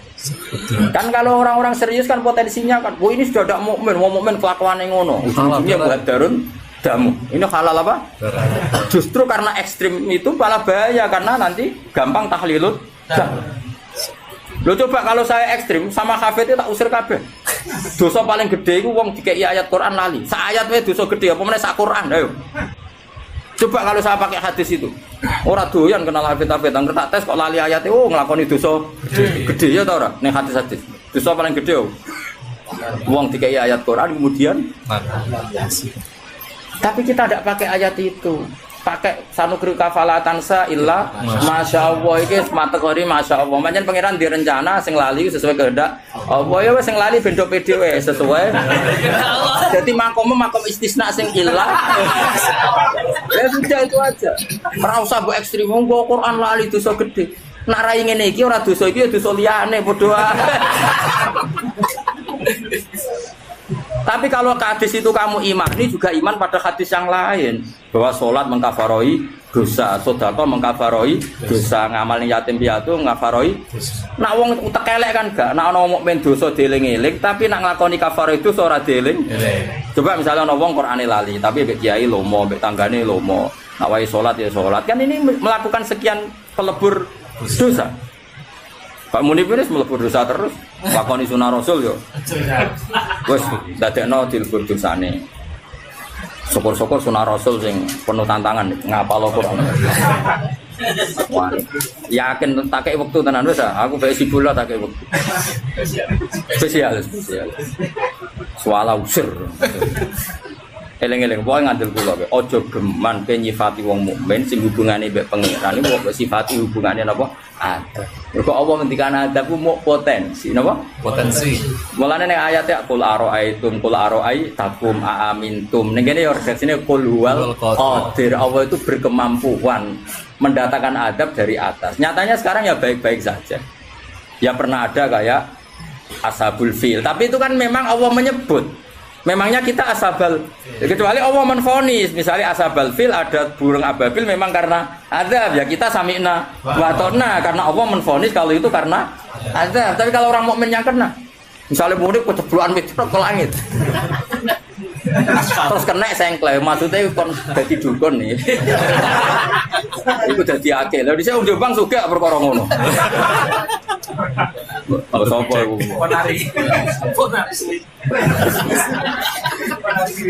Kan kalau orang-orang serius kan potensinya kan, ini sudah tidak mukmin, mau mukmin kelakuan yang ngono. Ujung-ujungnya buat darun damu. Ini halal apa? Justru karena ekstrim itu malah bahaya karena nanti gampang tahlilut. Lo coba kalau saya ekstrim sama hafid itu tak usir kabeh. Dosa paling gede itu wong dikei ayat Quran lali. Sa ayat wae dosa gede apa meneh sak Quran ayo. Coba kalau saya pakai hadis itu. Ora doyan kenal hafid-hafid nang tak tes kok lali ayat itu nglakoni dosa gede ya ta ora ning hadis-hadis. Dosa paling gede yo. Wong dikei ayat Quran kemudian tapi kita tidak pakai ayat itu. Pakai sanukri kafalatansa illa masya Allah ini kategori masya Allah. Macam pangeran direncana sing lali sesuai kehendak Allah ya sing lali bendo PDW sesuai. Jadi makom istisna sing illa. Ya sudah itu aja. Ora usah mbok ekstrem nggo Quran lali dosa gede. Nak rai ngene iki ora dosa iki ya dosa liyane padha. Tapi kalau ke hadis itu kamu imani juga iman pada hadis yang lain bahwa sholat mengkafaroi dosa, sedekah mengkafaroi dosa, ngamal yatim piatu mengkafaroi. Nak wong utek elek kan gak, nak ana mukmin dosa dieling-eling, tapi nak nglakoni kafaroi dosa ora dieling. Coba misalnya ana wong Qur'ane lali, tapi mbek kiai lomo, mbek tanggane lomo. Nak wae sholat ya sholat. Kan ini melakukan sekian pelebur dosa. Pak Munif ini melebur dosa terus, lakoni sunah Rasul yo. Wes dadekno dilebur dosane. Syukur-syukur sunah Rasul sing penuh tantangan ngapal Quran. Wah, yakin tak kei wektu tenan wis aku bae sibul tak kei wektu. Spesial. Suala usir. Eleng-eleng pokoke ngandel kula kowe aja geman pe nyifati wong mukmin sing hubungane mbek pangeran niku kok sifati hubungane napa ada. Mergo Allah ngendikan ada ku muk potensi napa? Potensi. Mulane ning ayate qul araaitum qul araai takum aamintum. Ning kene ya redaksine qul huwal qadir. Allah itu berkemampuan mendatangkan adab dari atas. Nyatanya sekarang ya baik-baik saja. Ya pernah ada kayak ashabul fil, tapi itu kan memang Allah menyebut. Memangnya kita asabal, kecuali Allah menfonis, misalnya asabal fil ada burung ababil memang karena azab ya kita sami'na wa ta'na karena Allah menfonis kalau itu karena azab. Tapi kalau orang mukmin yang kena, misalnya murid keceblokan mitrot ke langit, terus kena sengklek, maksudnya kon jadi dukun nih, itu jadi akil. Lalu saya udah bang suka perkara ngono. Sopo iku?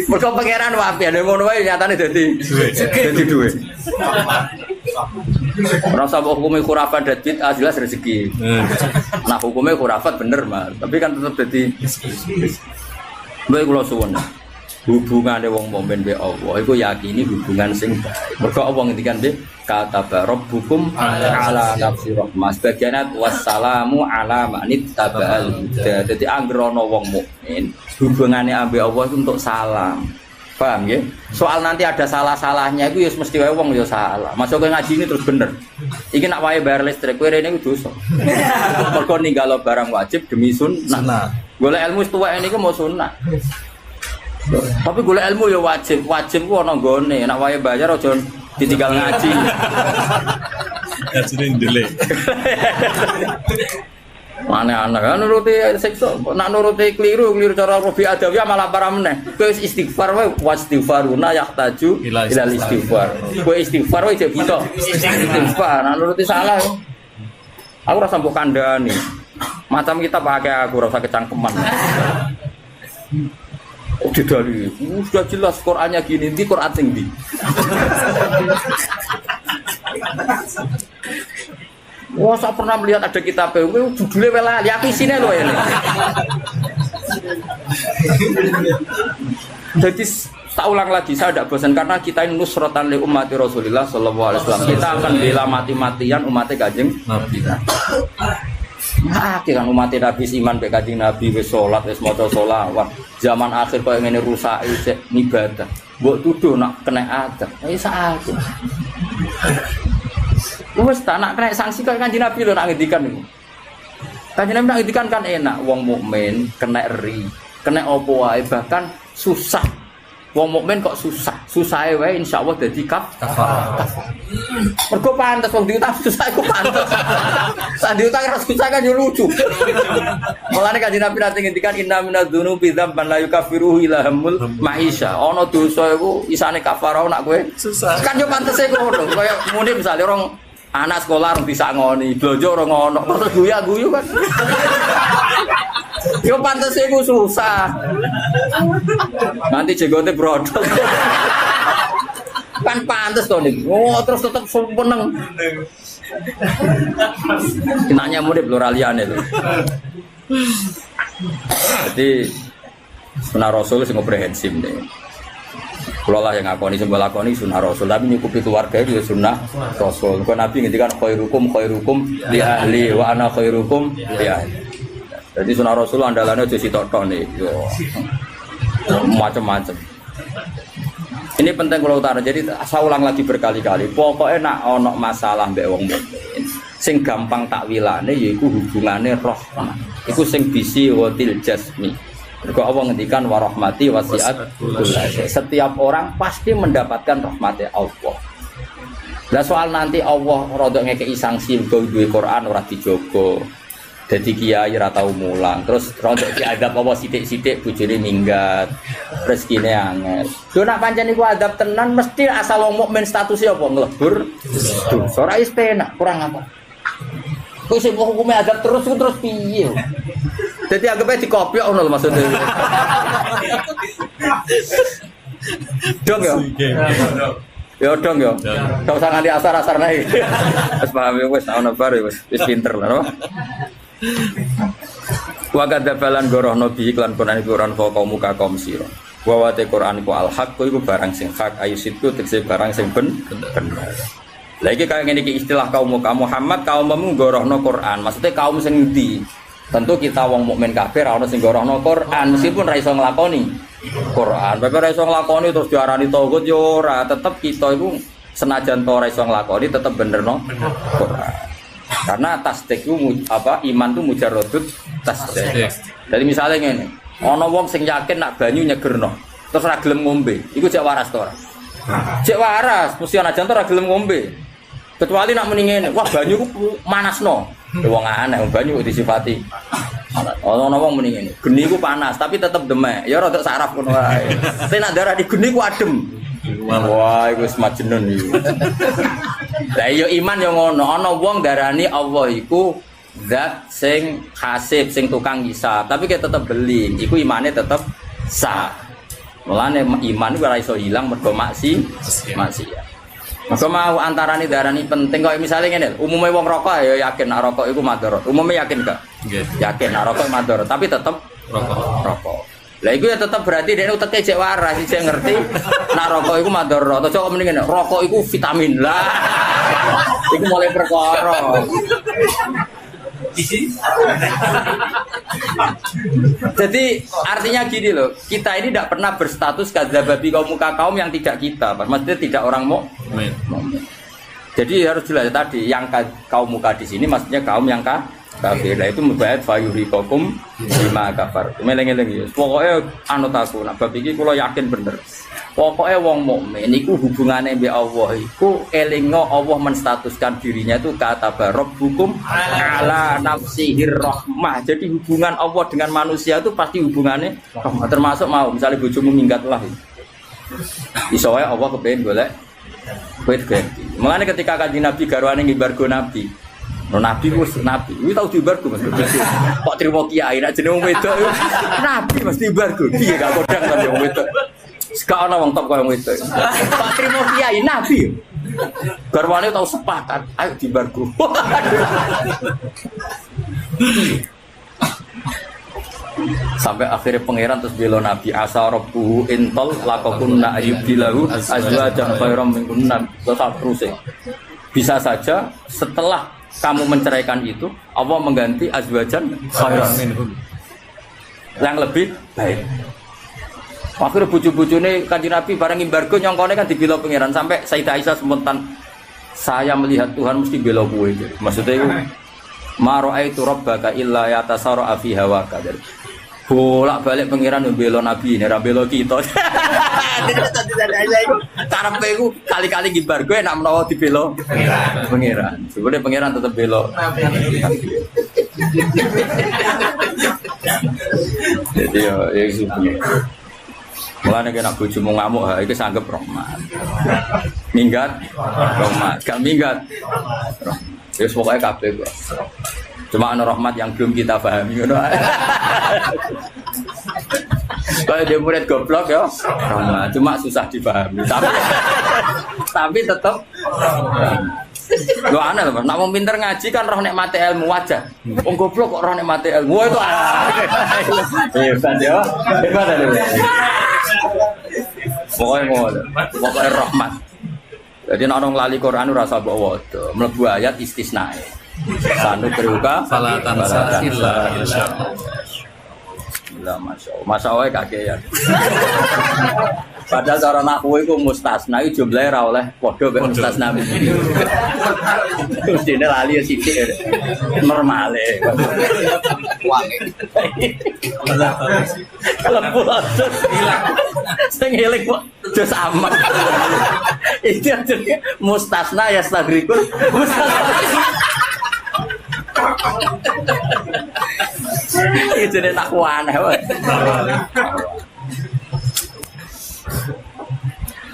Mergo pangeran wae ana ngono wae nyatane dadi duwe. Ora usah hukume khurafat dadi jelas rezeki. Nah hukume khurafat bener, Mas. Tapi kan tetap dadi. Mbak kula suwun. hubungane wong mukmin be Allah iku yakini hubungan sing baik. Mergo Allah ngendikan be kata rabbukum ala nafsi rahmah sebagianat wassalamu ala manit tabal huda. Dadi anggere ana wong mukmin hubungane ambek Allah itu untuk salam. Paham ya? Soal nanti ada salah-salahnya itu ya mesti wae wong ya salah. Masuk ke ngaji ini terus bener. Iki nak wae bayar listrik kowe rene iku dosa. Mergo ninggalo barang wajib demi sunnah. Golek ilmu tuwek niku mau sunnah. Tapi golek ilmu ya wajib. Wajib ku ana nggone. Nak wae bayar aja ditinggal ngaji. Ngajine ndelek. Mana anak kan nuruti sekso, nak nuruti keliru cara Robi Adawiyah malah parah meneh. Kowe istighfar wae wastighfaruna yahtaju ila istighfar. Kowe istighfar wae jek bisa. Istighfar, nak nuruti salah. Aku rasa mbok kandhani. Macam kita pakai aku rasa kecangkeman. Oh didali, sudah jelas Qur'annya gini, di Qur'an sing ndi. Wah, saya pernah melihat ada kitab judulnya welali, aku isinya loh ini. Jadi tak ulang lagi, saya tidak bosan karena kita ini nusratan li ummati Rasulullah sallallahu alaihi wasallam. Kita akan bela mati-matian umatnya Kanjeng Nabi. Nah, kan umat Nabi iman be Kanjeng Nabi wis salat wis maca selawat. Zaman akhir koyo ngene rusak isih ibadah. Mbok tuduh nak kena adab. Wis sakit. Wes tak nak kena sanksi kaya Kanjeng Nabi lho nak ngendikan niku. Kanjeng Nabi nak ngendikan kan enak, wong mukmin kena eri, kena apa wae bahkan susah. Wong mukmin kok susah. Susahe wae insyaallah dadi kafarah. Mergo pantes wong diutang susah iku pantes. Sak diutang ra susah kan yo lucu. Mulane Kanjeng Nabi nate ngendikan inna minadz-dzunubi dzamban la yukaffiruhu illa hamul ma'isha. Ana dosa iku isane kafarah nak kowe susah. Kan yo pantese ngono. Kaya muni misale orang anak sekolah harus bisa ngoni, blojo orang ngono, terus guyu kan. Yo pantes iku susah. Nanti jenggote brodol. Kan pantes to nih. Oh, terus tetep seneng. Kenanya murid pluraliane lho. Jadi sunah Rasul sing komprehensif nih. Kalau lah yang ngakoni sembah lakoni sunnah Rasul, tapi nyukupi keluarga itu sunnah Rasul. Kalau Nabi ngendikan khairukum li ahli wa ana khairukum li ahli. Jadi sunnah Rasul andalannya aja sitok-tok nih, macam-macam. Ini penting kalau utara. Jadi saya ulang lagi berkali-kali. Pokoknya nak ono masalah mbek wong mukmin, sing gampang takwilane yaiku hubungane rahmah. Iku sing bisi watil jasmi. Mergo Allah ngendikan warahmati wasiat. Setiap orang pasti mendapatkan rahmatnya Allah. Lah soal nanti Allah rodok ngekeki sanksi mergo duwe Quran ora dijogo. Dadi kiai ora tau mulang. Terus rodok diadab apa sithik-sithik bojone minggat. Rezekine angel. Lho nak pancen iku adab tenan mesti asal wong mukmin statusnya apa nglebur. Dosa ora istenak, kurang apa? Kok sing hukume adab terus piye? Jadi anggapnya dikopi ono lho maksudnya. Dong ya. Ya dong ya. Enggak usah nganti asar-asar naik. Wis paham wis ono bar wis pinter lho. Wa kadzabalan gorohno bi iklan Quran Quran kaum muka kaum sira. Wa te Quran ku al-haq iku barang sing hak ayu situ tekse barang sing bener. Lah iki kaya ngene iki istilah kaum Muhammad kaummu gorohno Quran. Maksudnya kaum sing ndi? Tentu kita wong mukmin kafir ora ono sing gorohno Quran meskipun ra iso nglakoni Quran. Bapak ra iso nglakoni terus diarani tauhid yo ora, tetep kita iku senajan to ora iso nglakoni tetep benerno Quran. Karena tasdik itu iman itu mujarradut tasdik. Jadi misalnya ngene, ana wong sing yakin nak banyu nyegerno, terus ra gelem ngombe, iku jek waras to ora? Jek waras, mesti ana jan to ra gelem ngombe. Kecuali nak muni ngene, wah banyu ku manasno. Wong aneh banyu disifati. Ana wong muni ngene, geni ku panas tapi tetep demek. Ya rada saraf ngono wae. Tapi nak darah di geni ku adem. Wah, iku wis majnun iki. Lah ya iman ya ngono, ana wong darani Allah iku zat sing hasib, sing tukang hisab, tapi kita tetep beli. Iku imane tetep sah. Mulane iman iku ora iso ilang mergo maksiat. Maka mau antarane darani penting kok misalnya ngene, umumnya wong rokok ya yakin nek rokok iku madharat. Umumnya yakin gak? Nggih. Yakin nek rokok madharat, tapi tetep rokok. Lah iku ya tetep berarti dia uteke cek waras, cek ngerti. Nak rokok iku madharat. Aja kok mendingan rokok iku vitamin lah. Iku mulai perkara. Jadi artinya gini loh, kita ini tidak pernah berstatus kadzababi kaum yang tidak kita, maksudnya tidak orang mukmin. Jadi harus jelas tadi yang kaum muka di sini maksudnya kaum yang kafir. Nah itu mubayat fayuriqakum bima kafar. Meleng-eleng ya. Pokoknya anut aku, nak bab iki kula yakin bener. Pokoknya wong mukmin iku hubungane mbek Allah iku elingo Allah menstatuskan dirinya itu kata rabbukum ala nafsihir rahmah. Jadi hubungan Allah dengan manusia itu pasti hubungannya rahmah. Termasuk mau misalnya bojomu minggat lah. Iso wae Allah kepengin golek wit ganti. Mulane ketika kanjeng Nabi garwane ngibargo Nabi. No Nabi wis Nabi. Kuwi tau dibargo Mas. Kok trimo kiai nek jeneng wedok Nabi mesti dibargo. Piye gak kodang kan wong wedok. Sekarang orang top kau yang itu. Pak Trimo Kiai Nabi. Garwane tahu sepakat. Ayo dibargo. Sampai akhirnya pangeran terus bela Nabi asa rabbuhu intol lakokunna ayyubilahu azwajan khairam minkunna. Terus bisa saja setelah kamu menceraikan itu Allah mengganti azwajan khairam minhum yang lebih baik. Akhirnya bucu-bucune kanjeng Nabi bareng embargo nyongkone kan dibela pangeran sampai Sayyidah Aisyah spontan saya melihat Tuhan mesti bela kowe. Maksudnya itu ma ra'aitu rabbaka illa yatasara fi hawaka. Bolak-balik pangeran bela Nabi, nek ra bela kita. Karepe iku kali-kali embargo enak menawa dibela pangeran. Sebenarnya pangeran tetap bela. Jadi ya mulane kena bojomu ngamuk ha iki sanggep rahmat. Minggat rahmat, gak minggat. Wis pokoke kabeh kok. Cuma ana rahmat yang belum kita pahami ngono. Kalau dia murid goblok ya, rahmat cuma susah dipahami. Tapi tetap lo aneh loh, nak mau pinter ngaji kan roh nikmati ilmu wajah. Wong goblok kok roh nikmati ilmu itu hebat ya, hebat ada. Pokoknya rahmat. Jadi nak orang lali Quran rasa bawa itu, melebu ayat istisna. Sanu beruka, Falatan sa'illah insyaallah. Masya Allah kakean. Padahal cara nahwu itu mustasna itu jumlahnya ra oleh padha mek mustasna. Mestine lali sithik normale. Kalau pulang hilang. Sing eling kok dos amat. Itu artinya mustasna ya stagrikul. Itu dia tak aneh wae.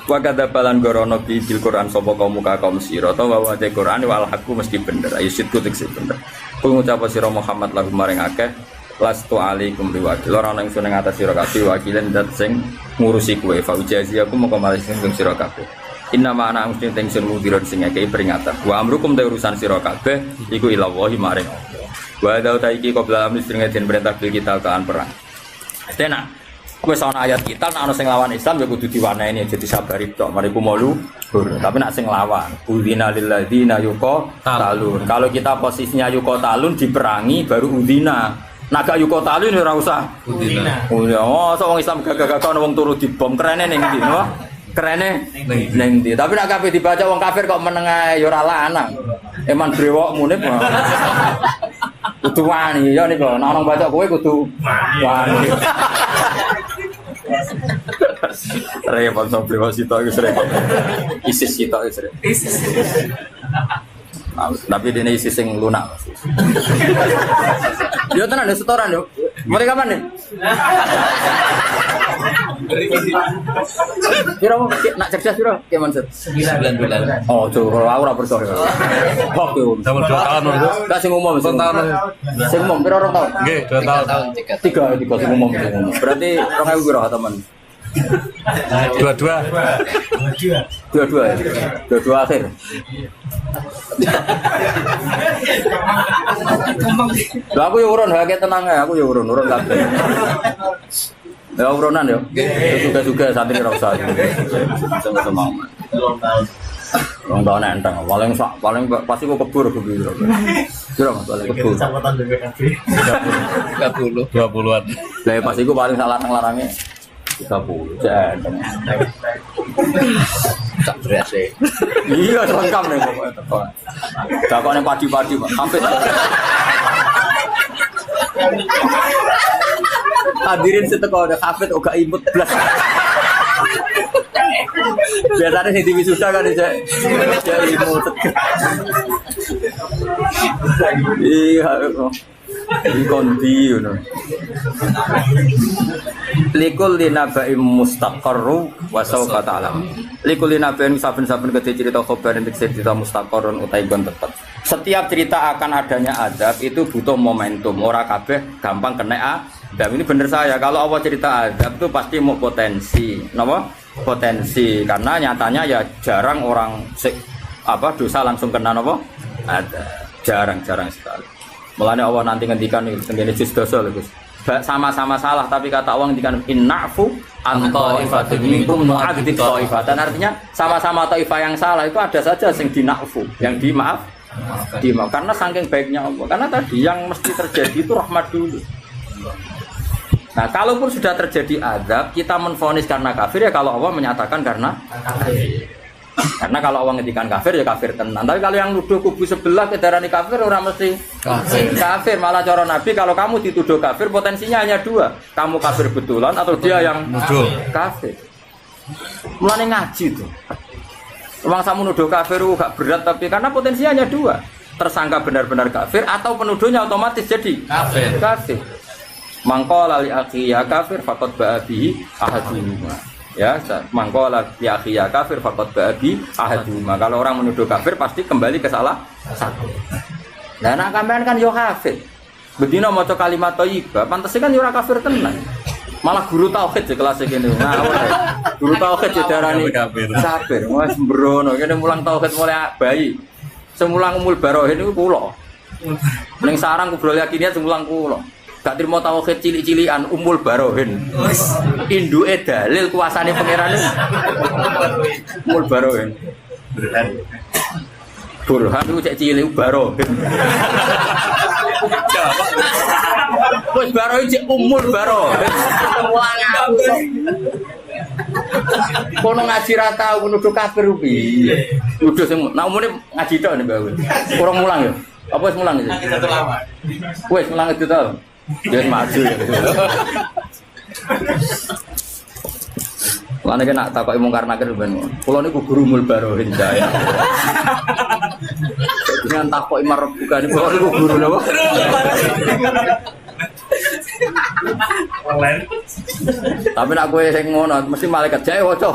Wa kadzabalan gorono bil Quran sapa kaum muka kaum sira ta wa te Quran wal haqqu mesti bener ayo sitku tekse bener. Kuwi ngucap sira Muhammad lagu maring akeh lastu alaikum biwakil ora ana ingsun ing atas sira kabeh wakilan dat sing ngurusi kowe fa ujazi aku moko malah sing sira kabeh. Inna ma'ana mesti tengsun mudiron sing akeh peringatan. Wa amrukum te urusan sira kabeh iku ilawahi maring wa dau taiki qabla amri sing den perintah kita kean perang. Tenan. Wis ana ayat kita nek ana sing lawan Islam ya kudu diwaneni jadi sabari tok mariku malu. Tapi nek sing lawan udina lil ladzina yuqatalun. Kalau kita posisinya yuqatalun diperangi baru udina. Naga yuqatalun ora usah udina. Oh, wong Islam gagah-gagah ana wong turu dibom kerene ning ndi, no? Kerene ning ndi. Tapi nek kabeh dibaca wong kafir kok meneng ae ya ora lanang. Eman brewokmu ne. Kudu wani ya niku. Nek orang baca kowe kudu wani. Repot sampai wasito itu repot. ISIS itu repot. ISIS. Tapi dia ini ISIS yang lunak. Dia tenan ada setoran yo. Mulai kapan nih? Kira mau nak cerdas kira kayak mana? 9 bulan. Oh, coba aku ora percaya. Waktu. Sama 2 tahun itu. Enggak sing umum, 2 tahun. Sing umum pira 2 tahun? Nggih, 2 tahun. 3 sing umum. Berarti 2000 pira teman? 22 ya? 22 akhir. Lah aku yo urun hake tenang ae, aku yo urun kabeh. Ya urunan ya. Juga santri ra usah. Sama-sama. Wong tahun enteng, paling pasti kok kebur gitu. Kira Mas paling kebur. Kecamatan BPKB 20-an. Lah pas iku paling salah nang larange 30. Jendeng. Tak berase. Iya, lengkap nih pokoknya teko. Dakone padi-padi, Pak. Sampai hadirin seteko ada kafe kok gak imut blas. Biasanya sing diwisuda kan ya imut. Iya, iki kondi ngono. Likul linabai mustaqarru wa sawfa ta'lam. Likul linabai saben-saben gede cerita khabar entuk cerita mustaqarrun utai gon tetep. Setiap cerita akan adanya azab itu butuh momentum. Ora kabeh gampang kena azab. Ini bener saya. Kalau Allah cerita azab itu pasti mau potensi. Napa? Potensi. Karena nyatanya ya jarang orang dosa langsung kena napa? Ada. Jarang sekali. Mulanya Allah nanti ngendikan nih tengene juz dosa lho Gus. Sama-sama salah tapi kata Allah ngendikan innafu antaifatin minkum nu'adzib taifatan. Artinya sama-sama taifah yang salah itu ada saja yang dinafu, yang dimaaf. Karena saking baiknya Allah. Karena tadi yang mesti terjadi itu rahmat dulu. Nah, kalaupun sudah terjadi azab, kita menvonis karena kafir ya kalau Allah menyatakan karena kafir. Karena kalau Allah ngendikan kafir ya kafir tenan. Tapi kalau yang nuduh kubu sebelah kedarani kafir orang mesti kafir. Malah cara Nabi kalau kamu dituduh kafir potensinya hanya dua. Kamu kafir betulan atau dia yang nuduh kafir. Mulane ngaji tuh. Orang kamu nuduh kafir gak berat tapi karena potensinya hanya dua. Tersangka benar-benar kafir atau penuduhnya otomatis jadi kafir. Mangqala li akhi ya kafir faqad ba'abi ahaduma. Ya, mangqala li akhi ya kafir faqad ba'abi ahaduma. Kalau orang menuduh kafir pasti kembali ke salah satu. Nah, nak sampean kan yo kafir. Bedina maca kalimat thayyibah, pantese kan yo ora kafir tenan. Malah guru tauhid ya kelas kene. Nah, guru tauhid ya darani kafir. Wes sembrono kene mulang tauhid mulai bayi. Semulang umul barohin niku kula. Ning sarang kubrol yakinnya semulang kula. Gak terima tauhid cilik-cilikan umul barohin. Induke dalil kuasane pangeran umul barohin. Burhan itu cek cilik barohin. Wes barohin cek umul barohin. Kono ngaji ra tau nuduh kafir piye. Nuduh sing nak umune ngaji tok nek bae. Kurang mulang ya. Apa wis mulang iki? Wis mulang itu to. Dia maju ya. Lane kena takoki mungkar nakir ben. Kula niku guru mul barohin jaya. Dengan takoki marep bukan kula niku guru napa? Tapi nak kowe sing ngono mesti malaikat jae waca.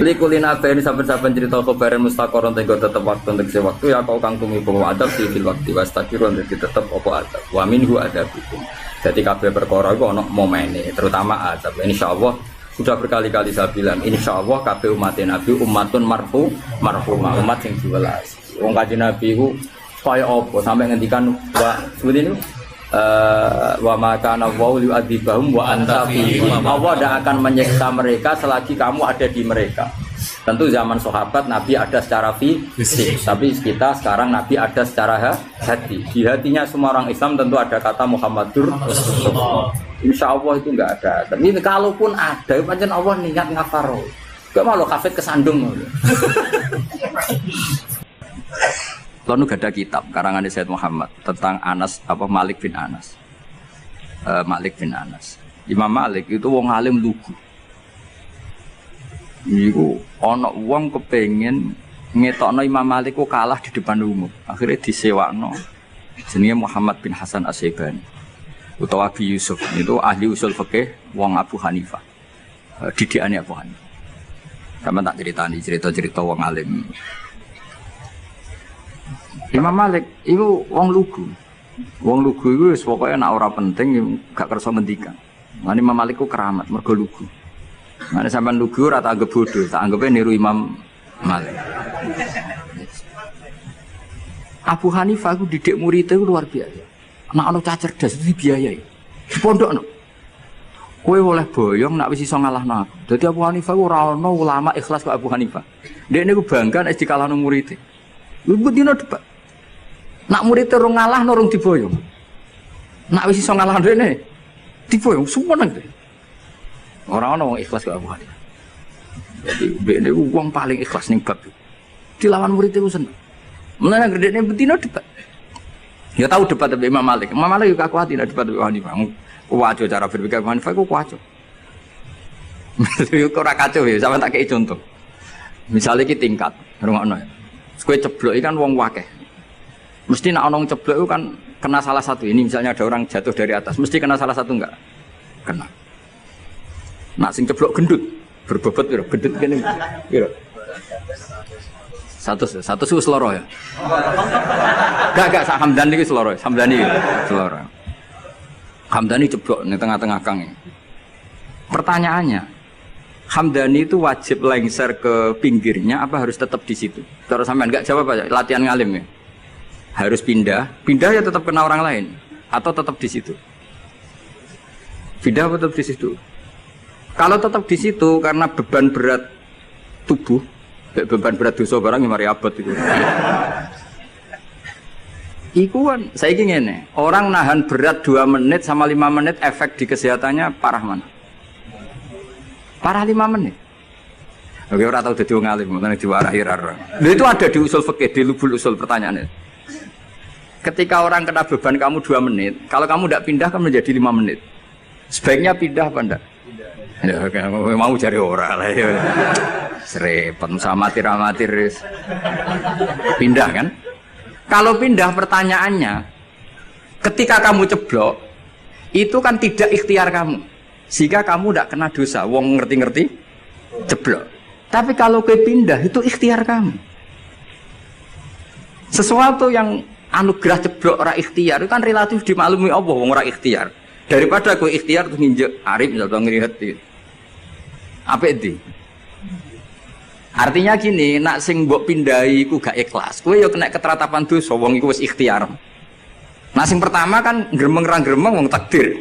Likulina ini saben-saben cerita khabaran mustaqarron tenggo tetep waktu untuk sewaktu ya kau kang tumi bawa adab di fil waktu wastakirun jadi tetep apa adab wa minhu adabikum. Jadi kabeh perkara iku ana momene terutama adab. Insyaallah sudah berkali-kali saya bilang insyaallah kabeh umat Nabi ummatun marhumah umat sing diwelas. Wong kanjeng Nabi iku kaya apa sampai ngendikan wa seperti ini wa makana wa yu'adzibahum wa anta fihim. Allah tidak akan menyiksa mereka selagi kamu ada di mereka. Tentu zaman sahabat Nabi ada secara fisik, tapi kita sekarang Nabi ada secara hati. Di hatinya semua orang Islam tentu ada kata Muhammadur Rasulullah. Insya Allah itu enggak ada. Tapi kalaupun ada, pancen Allah niat ngafaro. Gak mau lo kafir kesandung. Lalu gak ada kitab karangan Sayyid Muhammad tentang Anas Malik bin Anas. Malik bin Anas. Imam Malik itu wong alim lugu. Niku ana wong kepengin ngetokno Imam Malik ku kalah di depan umum. Akhirnya disewakno jenenge Muhammad bin Hasan As-Syaibani utawa Abi Yusuf. Itu ahli usul fikih wong Abu Hanifah. Didikane Abu Hanifah. Sama tak cerita-cerita wong alim. Imam Malik itu wong lugu. Wong lugu itu pokoknya nak ora penting gak kersa ngendikan. Lan Imam Malik ku keramat mergo lugu. Mane sampean lugu ora tak anggap bodoh, tak anggape niru Imam Malik. Abu Hanifah ku didik muridnya ku luar biasa. Nak ana cah cerdas dibiayai. Di pondokno. Kowe oleh boyong nak wis iso ngalahno aku. Dadi Abu Hanifah ora ana ulama ikhlas kok Abu Hanifah. Dekne ku bangga nek dikalahno muridé. Lha bedino debat. Nak muridé ora ngalahno ora diboyong. Nak wis iso ngalahno dekne diboyong sumeneng. Ora ana wong ikhlas kok Abu Hanifah. Jadi dekne ku wong paling ikhlas ning bab. Dilawan muridé ku seneng. Mulane dekne bedino debat. Ya tahu debat dengan Imam Malik. Imam Malik juga kuat tidak debat dengan Hanifah. Wajo cara berpikir Hanifah itu wajo. Itu ora kacau ya, sama tak kei contoh. Misalnya iki tingkat, rungokno. Kowe ceblok kan wong wakeh. Mesti nek ana wong ceblok itu kan kena salah satu. Ini misalnya ada orang jatuh dari atas, mesti kena salah satu enggak? Kena. Nak sing ceblok gendut, berbobot piro? Gendut kene piro? Satu wis loro ya. Gak sak Hamdan iki seloro, Hamdani seloro. Hamdani ceblok di tengah-tengah kang. Pertanyaannya, Hamdani itu wajib lengser ke pinggirnya apa harus tetap di situ? Terus sampean enggak jawab aja, latihan ngalim ya. Harus pindah ya tetap kena orang lain atau tetap di situ? Pindah atau tetap di situ? Kalau tetap di situ karena beban berat tubuh, beban berat dosa barang yang mari abot itu. Iku kan, saya ingin ngene, orang nahan berat 2 menit sama 5 menit efek di kesehatannya parah mana? Parah 5 menit. Oke, orang tahu jadi ngalim, makanya diwarahi rara. Itu ada di usul fikih, di lubul usul pertanyaannya. Ketika orang kena beban kamu 2 menit, kalau kamu tidak pindah kan menjadi 5 menit. Sebaiknya pindah apa enggak? Ya, mau cari orang lah ya. Serempet, sama amatir. Pindah kan? Kalau pindah pertanyaannya, ketika kamu ceblok, itu kan tidak ikhtiar kamu. Sehingga kamu tidak kena dosa. Wong ngerti-ngerti, ceblok. Tapi kalau ke pindah, itu ikhtiar kamu. Sesuatu yang anugerah ceblok ora ikhtiar, itu kan relatif dimaklumi Allah, wong ora ikhtiar. Daripada aku ikhtiar, terus nginjek arif, misalnya ngelihat itu. Apa itu? Artinya gini, nak sing mbok pindahi ku gak ikhlas. Kowe yo kena keteratapan dosa, wong iku wis ikhtiar. Nah sing pertama kan gremeng ra gremeng wong takdir.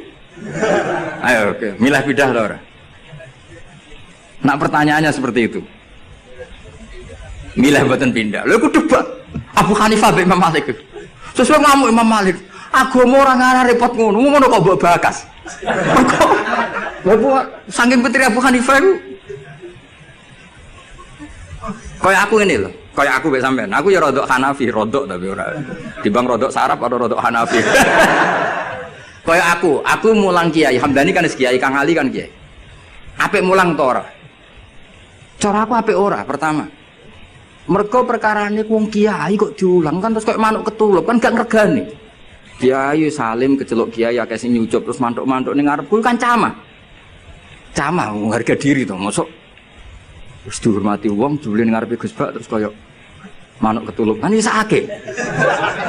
Ayo, oke, milah pindah lho ora. Nak pertanyaannya seperti itu. Milah mboten pindah. Lha iku debat Abu Hanifah mbek Imam Malik. Sesuai ngamuk Imam Malik. Agama ora ngara repot ngono kok mbok bakas. Kok saking petri Abu Hanifah iku kayak aku ini loh, kayak aku mbek sampean. Aku ya rodok Hanafi, rodok tapi ora. Dibang rodok sarap atau rodok Hanafi. Kayak aku mulang Kiai Hamdani kan kiai, Kang Ali kan kiai. Apik mulang to ora? Cara aku apik ora pertama. Mergo perkarane wong kiai kok diulang kan terus kayak manuk ketulup kan gak ngregani. Kiai salim kecelok kiai akeh sing nyucup terus mantuk-mantuk ning ngarepku kan camah. Camah harga diri to, mosok wis dihormati wong jule ning ngarepe Gus Bak terus kaya manuk ketulup kan iso akeh.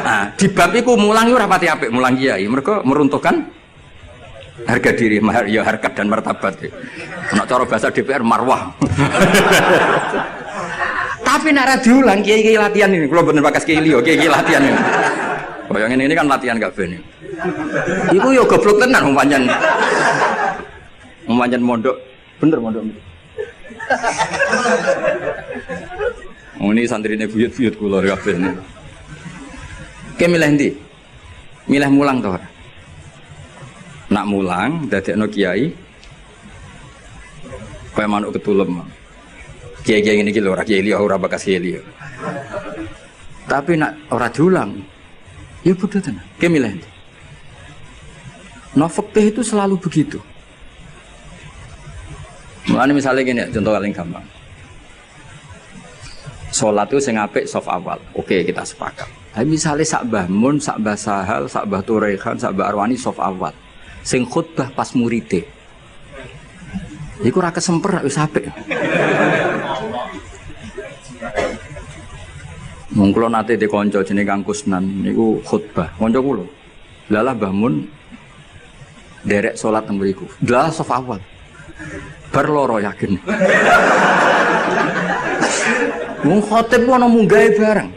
Nah, di bab iku mulang yo ora pati apik mulang kiai, mergo meruntuhkan harga diri, ya harkat dan martabat. Nek cara bahasa DPR marwah. Tapi nek ra diulang kiai-kiai latihan ini, kula bener bakas kiai liya, kiai latihan ini. Bayangin ini kan latihan gak ben. Iku yo goblok tenan wong pancen. Wong pancen mondok, bener mondok. Oh ini santrine buyut-buyut kula kabeh ini. Ki milih ndi? Milih mulang to ora? Nak mulang dadekno kiai kaya manuk ketulem. Kiai-kiai ngene iki lho ora kiai liya ora bakas kiai liya. Tapi nak ora diulang ya bodoh tenan. Ki milih ndi? Nah fikih itu selalu begitu. Mulane misalnya gini, contoh paling gampang. Sholat itu sing apik sof awal. Oke, kita sepakat. Tapi misalnya sak Mbah Mun, sak Mbah Sahal, sak Mbah Tureikhan, sak Mbah Arwani sof awal. Sing khutbah pas muride. Iku ora kesemper wis apik. Mung kula nate de kanca jenenge Kang Kusnan niku khutbah. Kanca kula. Lalah Mbah Mun derek salat teng mriku. Lah sof awal. Bar loro yakin. Wong khotib ana munggahe bareng.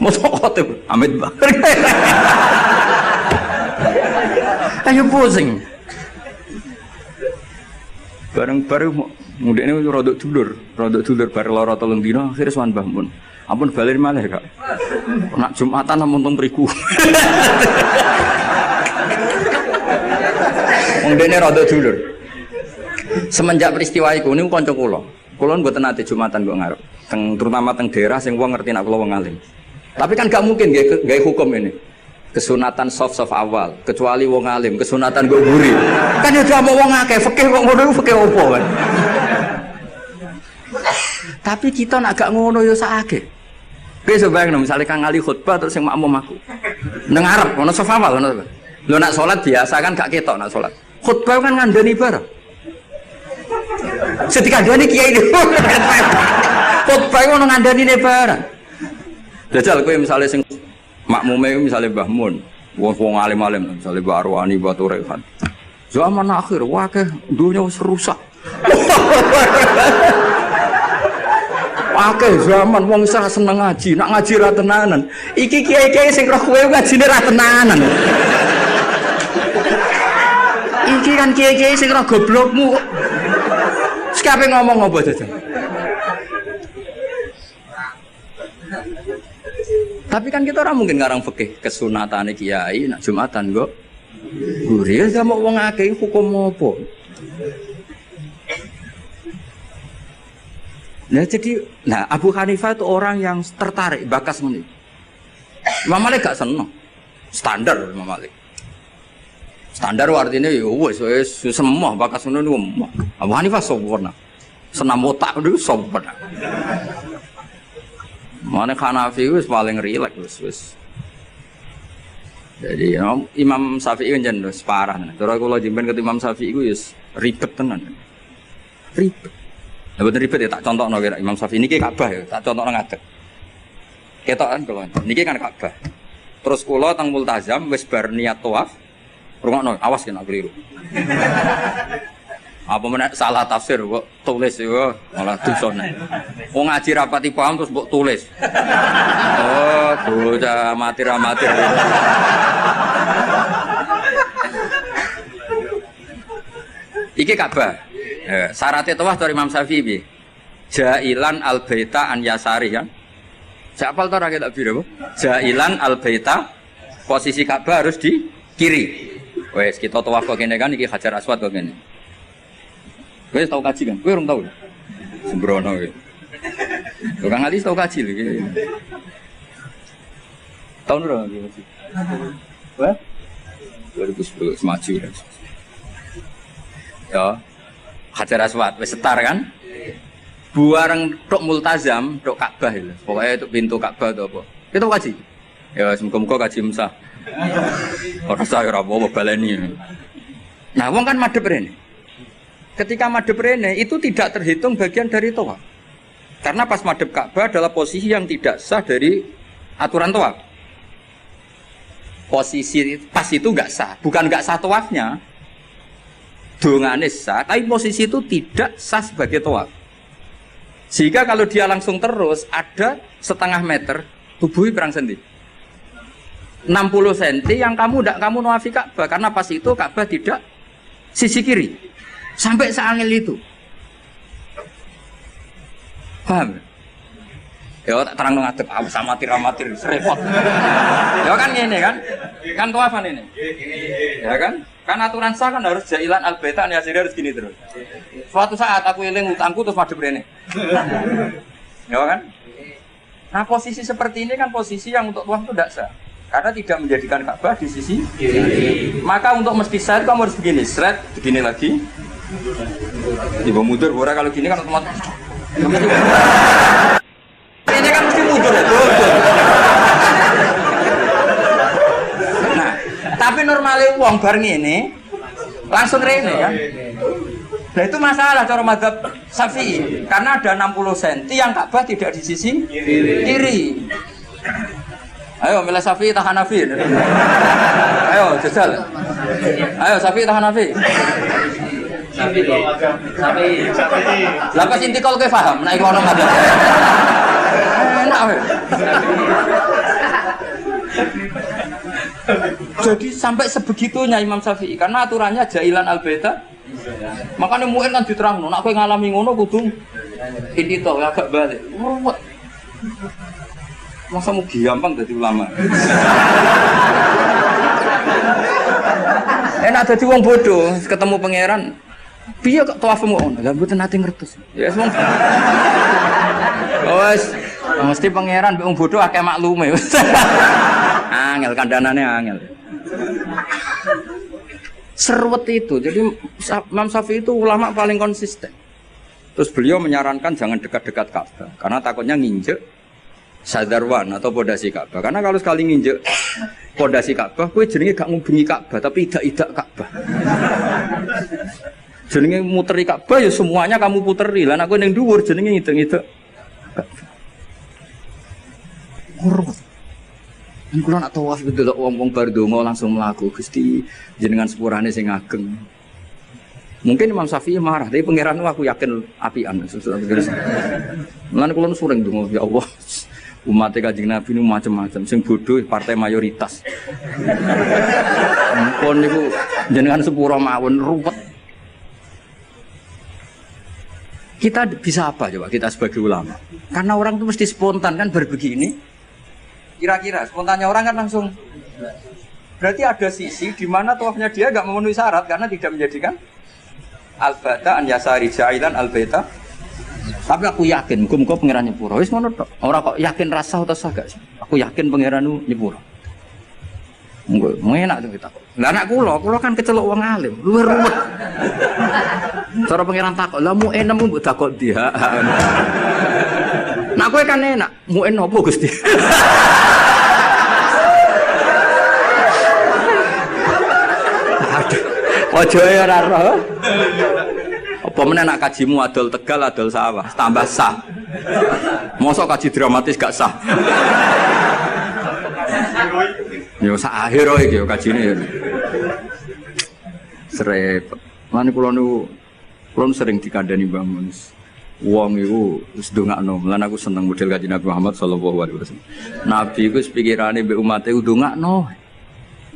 Motor khotib amit Mbah. Ayo pusing. Bareng-bareng mudine rodok dulur bar lara 3 dina akhire sowan Mbah Mun. Ampun balik malih, Kak. Nak Jumatan namun teng mriku. Wong dene rodok dulur. Semenjak peristiwa iku niku kanca kula. Kula mboten nate Jumatan kok ngarep. Terutama teng daerah sing wong ngerti nek kula wong alim. Tapi kan gak mungkin gawe hukum ini. Kesunatan soft awal, kecuali wong alim, kesunatan go guri. Kan ya mau wong akeh, fikih kok ngono iku fikih opo kan. Tapi kita nak gak ngono ya sakake. Kowe bayangno misale Kang Ali khutbah terus sing makmum aku. Nang arep ono soft awal ngono. Lho nak salat biasa kan gak ketok nak salat. Khutbah kan ngandani bareng. Setikandani kiai itu. Khutbah ono ngandani ne bareng. Jajal kowe misale sing makmume misale Mbah Mun, wong alim-alim misale Mbah Arwani, Mbah Turehan. Zaman akhir wakeh dunya wis rusak. Wakeh zaman wong ora seneng ngaji, nak ngaji ra tenanan. Iki kiai-kiai sing roh kowe ngajine ra tenanan. Iki kan kiai-kiai sing roh goblokmu. Sekape ngomong apa jajal? Tapi kan kita orang mungkin ngarang fikih kesunatane kiai nak Jumatan kok gurih ya mau wong akeh hukum apa. Nah jadi Abu Hanifah itu orang yang tertarik bakas ngene. Imam Malik gak seneng. Standar Imam Malik. Standar artinya ya wis semua bakas ngono niku. Abu Hanifah sempurna. Senam otak niku sempurna. Mana Hanafi wis paling rileks wis. Jadi Imam Syafi'i kan wis parah. Cara kula jemben ke Imam Syafi'i iku wis ribet tenan. Ribet. Lah bener ribet ya tak contohno kira Imam Syafi'i niki Ka'bah ya, tak contohno ngadeg. Ketokan kula. Niki kan Ka'bah. Terus kula teng Multazam wis bar niat tawaf. Rungokno, awas yen keliru. Apa menek salah tafsir kok tulis yo malah dosane. Wong ngaji rapati paham terus mbok tulis. Oh, bocah amatir-amatir. Iki Ka'bah. Syaratnya tawaf dari Imam Syafi'i piye? Jailan al-baita an yasari kan. Siapa to ra ketok biro, Bu? Jailan al-baita posisi Ka'bah harus di kiri. Wes kita tawaf kok kene kan iki Hajar Aswad kok kene. Kowe tau kaji kan? Kowe urung tau. Sembrono kowe. Kang Ali tau kaji lho iki. Tahun berapa iki? Wah? 2010 maju. Ya. Hajar Aswad wis setar kan? Buareng tok Multazam, tok Ka'bah lho. Pokoke tok pintu Ka'bah to apa. Kowe tau kaji? Ya muga-muga kaji mesah. Ora usah ora apa baleni. Nah, wong kan madhep rene. Ketika madhep rene itu tidak terhitung bagian dari tawaf. Karena pas madhep Ka'bah adalah posisi yang tidak sah dari aturan tawaf. Posisi pas itu enggak sah, bukan enggak sah tawafnya. Dongane sah, tapi posisi itu tidak sah sebagai tawaf. Sehingga kalau dia langsung terus ada setengah meter tubuhi perang sendi. 60 cm yang kamu nawafi Ka'bah karena pas itu Ka'bah tidak sisi kiri. Sampai seangil itu. Paham? Ya tak terang ngadep sama amatir repot. Ya kan ngene kan? Kan tawafan ini. Ya kan? Kan aturan sah kan harus jailan al-baita ya harus gini terus. Suatu saat aku eling utangku terus madhep rene. Ya kan? Nah, posisi seperti ini kan posisi yang untuk tawaf itu tidak sah. Karena tidak menjadikan Ka'bah di sisi kiri. Maka untuk mesti sah itu kamu harus begini, seret, begini lagi. Ibu mundur, bora kalau gini kan otomatis. Ini kan mesti mundur ya, Nah, tapi normalnya uang bareng ini langsung rene kan. Nah itu masalah cara mazhab Syafi'i karena ada 60 cm yang Ka'bah tidak di sisi kiri. Ayo milih Syafi'i tahan Hanafi. Ayo jajal. Ayo Syafi'i tahan Hanafi. Syafi'i. Lah pas intikal kowe paham nek iku ono mazhab. Enak wae. Jadi sampai sebegitunya Imam Syafi'i karena aturannya jailan al-baita. Makanya mu'in kan diterangno, nek kowe ngalami ngono kudu ini toh agak balik. Ruwet. Masa mau gampang jadi ulama. Enak jadi wong bodoh, ketemu pangeran. Piye kok tawafmu ngono? Lah mboten nate ngertos. Ya wis. Wes, mesti pangeran mbek wong bodoh akeh maklume. Angel kandanane angel. Serwet itu. Jadi Imam Syafi'i itu ulama paling konsisten. Terus beliau menyarankan jangan dekat-dekat Ka'bah karena takutnya nginjek sadarwan atau pondasi Ka'bah. Karena kalau sekali nginjek pondasi Ka'bah, kowe jenenge gak ngubengi Ka'bah tapi idak-idak Ka'bah. Jenenge muteri Ka'bah ya semuanya kamu puteri. Lah nek kowe ning dhuwur jenenge ngidek-ngidek Ka'bah. Hormat. Kula nak tawaf itu delok wong-wong bar donga langsung mlaku Gusti jenengan sepurane sing ageng. Mungkin Imam Syafi'i marah, tapi pangeran aku yakin apian. Mulane kula sering donga ya Allah. Umat Kanjeng Nabi ini macam-macam, sing bodoh partai mayoritas. Mumpun niku jenengan sepura mawon ruwet. Kita bisa apa coba kita sebagai ulama? Karena orang itu mesti spontan kan berbegini. Kira-kira spontannya orang kan langsung. Berarti ada sisi di mana tawafnya dia enggak memenuhi syarat karena tidak menjadikan al-bata an yasari jailan al-baita. Tapi aku yakin muga-muga pangeran nyepuro. Wis ngono tok. Ora kok yakin rasa atau sagak sih. Aku yakin pangeran nyepuro. Muga enak to kita. Lah anak kula kan kecelok wong alim, luwih ruwet. Cara pangeran takok, "Lah mu enem mbok takok dia." Nah kowe kan enak, mu en opo Gusti? Aduh. Ojo ya ora roh. Apa meneh nak kajimu adol Tegal adol sawah tambah sah. Mosok kaji dramatis gak sah. Yo sak akhir iki yo kajine. Srepet. Lan kula nu sering dikandani Mbah Mun. Wong iku wis ndongakno. Lan aku seneng model Kanjeng Nabi Muhammad sallallahu alaihi wasallam. Nabi iku wis pikirane mbek umate ndongakno.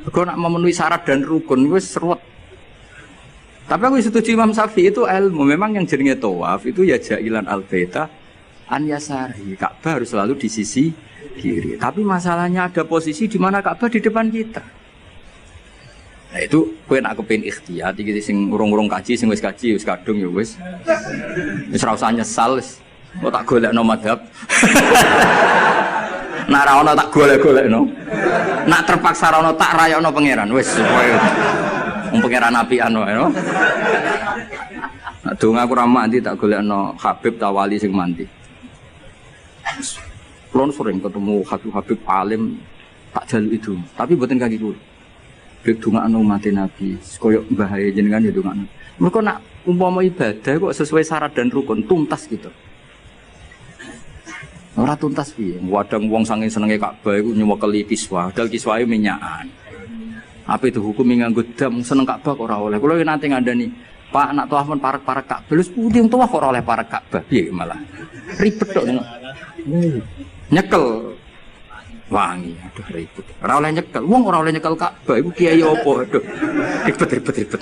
Kok nak memenuhi syarat dan rukun wis seruat. Tapi aku setuju Imam Syafi'i itu ilmu. Memang yang jenenge tawaf itu ya jailan al-baita an yasari. Ka'bah harus selalu di sisi kiri. Tapi masalahnya ada posisi di mana Ka'bah di depan kita. Nah itu kowe nak kepengin ikhtiyat iki sing urung-urung kaji sing wis kaji wis kadung ya wis. Wis ora usah nyesal wis. Kok tak golekno madhab. Nak ra ono tak golek-golekno. Nak terpaksa ra ono tak rayakno pangeran wis supaya pangeran apian wae no. Nak donga aku ra mandi tak golekno Habib Tawali sing mandi. Kulon sering ketemu Habib alim tak jaluk itu, tapi mboten kaki kula. Bek dongakno mati Nabi, koyo bahaya jenengan ya dongakno. Mergo nak umpama ibadah kok sesuai syarat dan rukun tuntas gitu. Ora tuntas piye? Wadang wong saking senenge Ka'bah iku nyewekeli kiswah, dal kiswahe minyakan. Apa itu hukum nganggo dam seneng Ka'bah kok ora oleh. Kula nanti ngandani, Pak nak tawaf men parek-parek Ka'bah. Lha pundi wong tawaf kok ora oleh parek Ka'bah. Piye malah? Ribet tok. Nyekel wangi, aduh ribet. Ora oleh nyekel. Wong ora oleh nyekel Ka'bah iku kiai opo? Aduh. Ribet.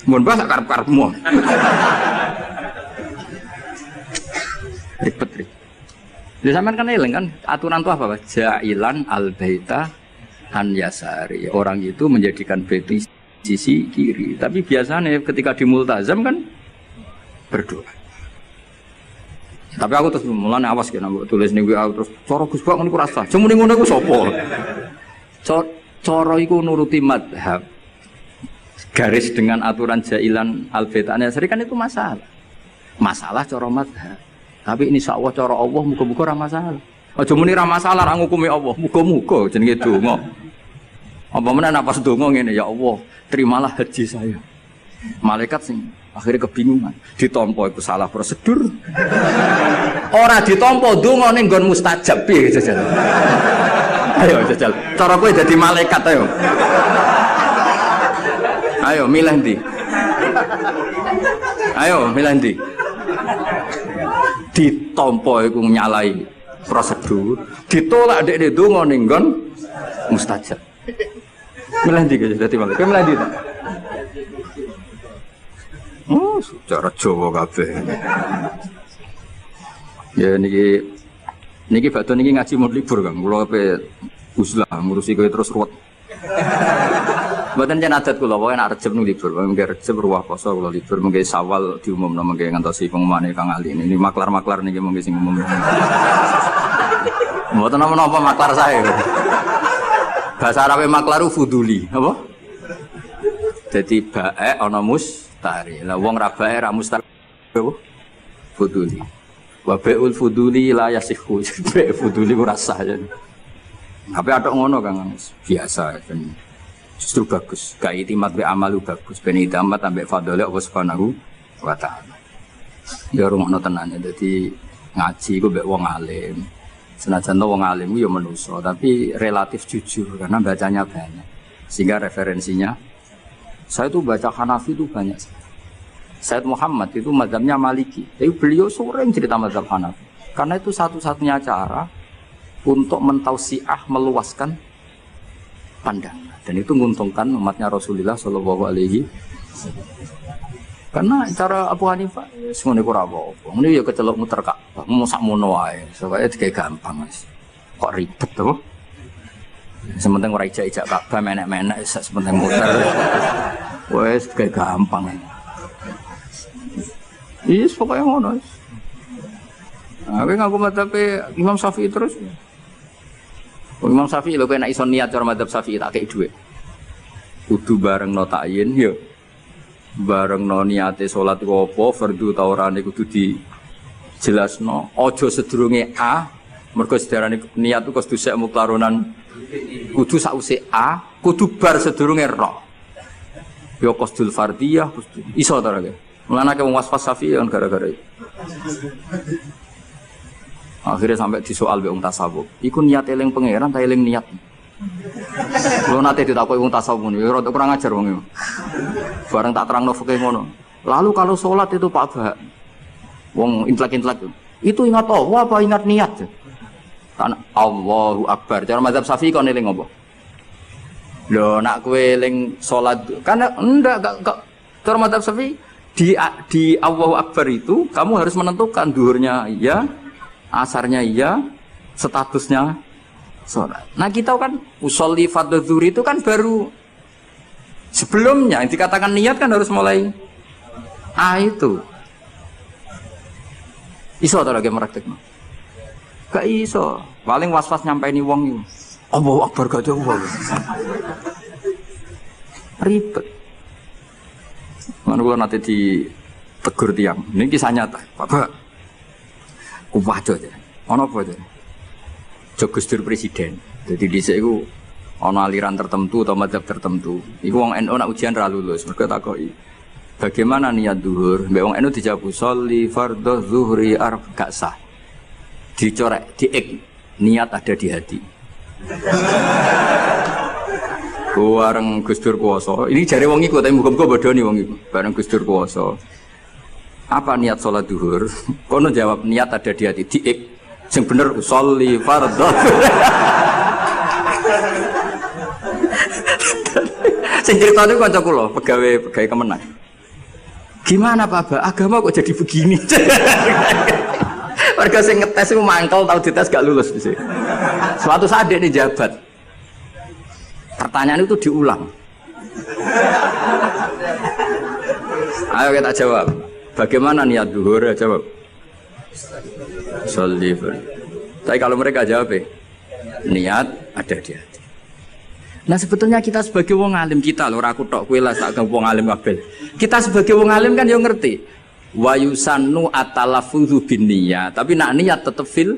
Mun bahasa karep-karepmu. Ribet. Lha sampean kan eling kan aturan itu apa, Pak? Jailan al-baita an yasari. Orang itu menjadikan bait sisi kiri. Tapi biasanya ketika di multazam kan berdoa. Tapi aku terus mulane awas kena mbok tulis ning WA terus cara Gus Bak niku rasa. Cuma ning ngono iku sapa? Cara iku nuruti madhab. Garis dengan aturan jailan al-baita an yasari kan itu masalah. Masalah cara madhab. Tapi insyaallah cara Allah muga-muga ora masalah. Aja muni ra masalah ra ngukumi Allah. Muga-muga jenenge donga. Apa meneh apa sedonga ngene ya Allah, terimalah haji saya. Malaikat sing akhirnya kebingungan. Ditampa iku salah prosedur. Ora ditampa donga ning nggon mustajab piye jajal. Ayo jajal. Cara kowe dadi malaikat ayo. Ayo milih ndi? Ayo milih ndi? Ditampa iku nyalai prosedur. Ditolak dek donga ning nggon mustajab. Milih ndi guys dadi malah. Kowe milih ndi? Oh, cara Jawa kabeh. Ya niki badhe niki ngaji mau libur Kang. Kula ape uzlah ngurusi kowe terus ruwet. Mboten jan adat kula pokoke nek Rejeb nu libur, mengke Rejeb ruwah poso kula libur, mengke Sawal diumumno mengke ngantosi pengumumane Kang Ali. Ini maklar-maklar niki mengke sing umum. Mboten napa-napa maklar saya. Bahasa Arabe maklaru fuduli, apa? Jadi bae ana mustari. Lah wong ra bae ra mustari apa? Fuduli. Wa bai'ul fuduli la yasihu. Bae fuduli ora sah ya. Tapi atok ngono Kang, biasa kan. Justru bagus, gak itimat be amalu bagus, ben itimat ambek fadhole Allah Subhanahu wa taala. Ya rungokno tenan ya, dadi ngaji ku mbek wong alim. Senajan wong alim ku ya manusa, tapi relatif jujur karena bacanya banyak. Sehingga referensinya saya tuh baca Hanafi itu banyak. Sayyid Muhammad itu mazhabnya Maliki. Tapi beliau sering cerita mazhab Hanafi. Karena itu satu-satunya cara untuk mentausiah meluaskan pandangan. Dan itu menguntungkan umatnya Rasulullah Shallallahu Alaihi Wasallam. Karena cara Abu Hanifah semuanya kurang apa-apa. Ini ya kecelok muter Ka'bah, mau sak mono ae. Soalnya kayak gampang mas. Kok ribet tuh? Sementing orang ijak-ijak Ka'bah menek-menek, sementing muter. Wes kayak gampang. Iya, pokoknya ngono. Aku ngaku matape Imam Syafi'i terus. Imam Syafi'i lho kena iso niat cara madzhab Syafi'i tak kei dhuwit. Kudu bareng no ta'yin ya. Bareng no niate salat ku apa, fardhu ta orane kudu dijelasno. Aja sedurunge A, mergo sedarane niat ku kudu sek muklaronan. Kudu sause A, kudu bar sedurunge Ra. Ya qasdul fardiyah, kudu iso ta ora. Mulane wong wasfas Syafi'i kan gara-gara itu. Akhirnya sampai disoal be wong tasawuf. Iku niat eling pangeran ta eling niat. Lho nate ditakoki wong tasawuf ngono, ya rada kurang ajar wong iki. Bareng tak terangno fikih ngono. Lalu kalau sholat itu Pak Bah, wong intelek-intelek itu ingat Allah apa ingat niat? Kan Allahu Akbar. Cara mazhab Syafi'i kon eling apa? Lho nak kowe eling sholat kan enggak cara mazhab Syafi'i di Allahu Akbar itu kamu harus menentukan duhurnya iya, asarnya iya, statusnya sholat. Nah kita kan usolli fardhu zuhri itu kan baru sebelumnya yang dikatakan niat kan harus mulai itu. Iso atau lagi meraktekno? Gak iso. Paling was-was nyampaini wong itu. Allahu Akbar gak ada wong. Ribet. Mana gua nanti ditegur tiang. Ini kisah nyata. Bapak. Kuwajo aja. Ono apa aja? Jogus Dur presiden. Jadi dhisik iku ana aliran tertentu atau mazhab tertentu. Iku wong NU nak ujian ra lulus. Mergo takoki. Bagaimana niat zuhur? Mbek wong NU dijawab sholli fardhu zuhri gak sah. Dicorek, diik niat ada di hati. Bareng Gus Dur kuwasa. Ini jare wong iku tapi muga-muga bodoni wong iku. Bareng Gus Dur kuwasa. Apa niat sholat zuhur? Kono jawab niat ada di hati, diik. Sing bener sholli fardhu. Sing critane kanca kula, pegawai Kemenang. Gimana Pak Ba? Agama kok jadi begini? Warga sing ngetes iku mangkel tau dites gak lulus di sini. Suatu saat dia jabat. Pertanyaan itu diulang. Ayo kita jawab. Bagaimana niat zuhur? Jawab. Sholli. Tapi kalau mereka jawab niat ada di hati. Nah sebetulnya kita sebagai wong alim kita lho, ora aku tok kowe lah sak wong alim kabeh. Kita sebagai wong alim kan yo ngerti. Wa yusannu at-talaffuzu binniyat, tapi nak niat tetep fil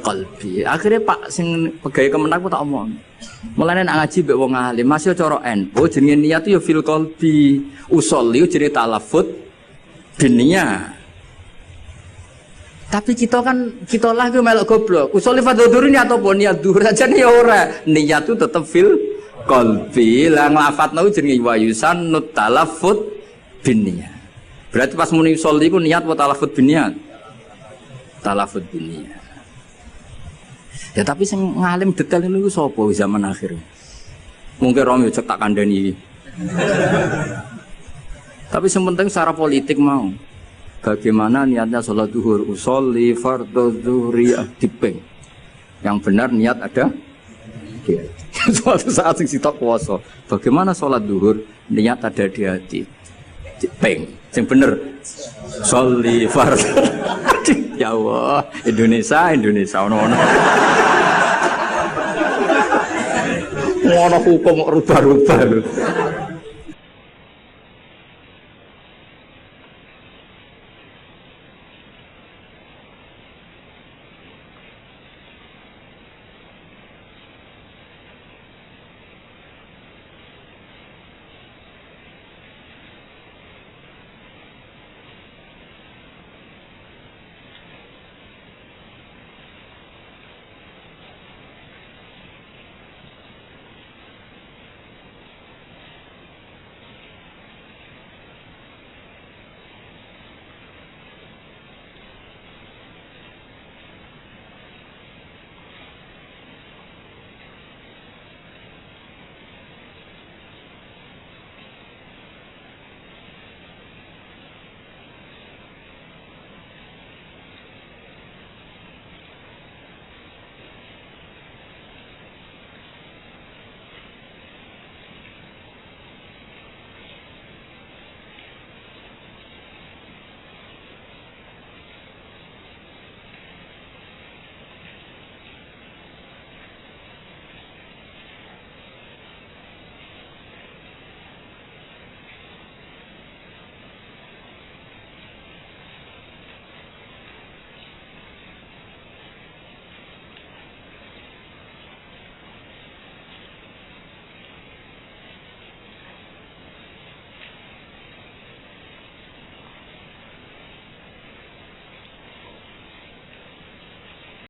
qalbi. Akhirnya Pak sing pegawai Kemenang ku tak omong. Mulane nak ngaji mbek wong alim, masih cara NU jenenge niat yo fil qalbi. Usolli jenenge talaffuz binniyat. Tapi kita lah melok goblok. Usolli fardhu dhuhri niat apa niat dhuhur saja nih ora. Niat itu tetep fil qalbi. Lah nglafatno jenenge wa yusannu talaffuz binniyat. Berarti pas muni usolli iku niat apa talaffuz binniyat? Talaffuz binniyat. Ya tapi sing ngalim detail niku sapa zaman akhir. Mungkin Romi cek tak kandhani. Tapi yang penting secara politik mau. Bagaimana niatnya sholat zuhur, usolli fardhu zuhri dipeng. Yang benar niat ada. Suatu saat sing sitok puasa. Bagaimana sholat zuhur niat ada di hati. Dipeng. Yang benar sholli fardhu. Ya Allah, Indonesia ono-ono. Ono hukum rubah-rubah lho.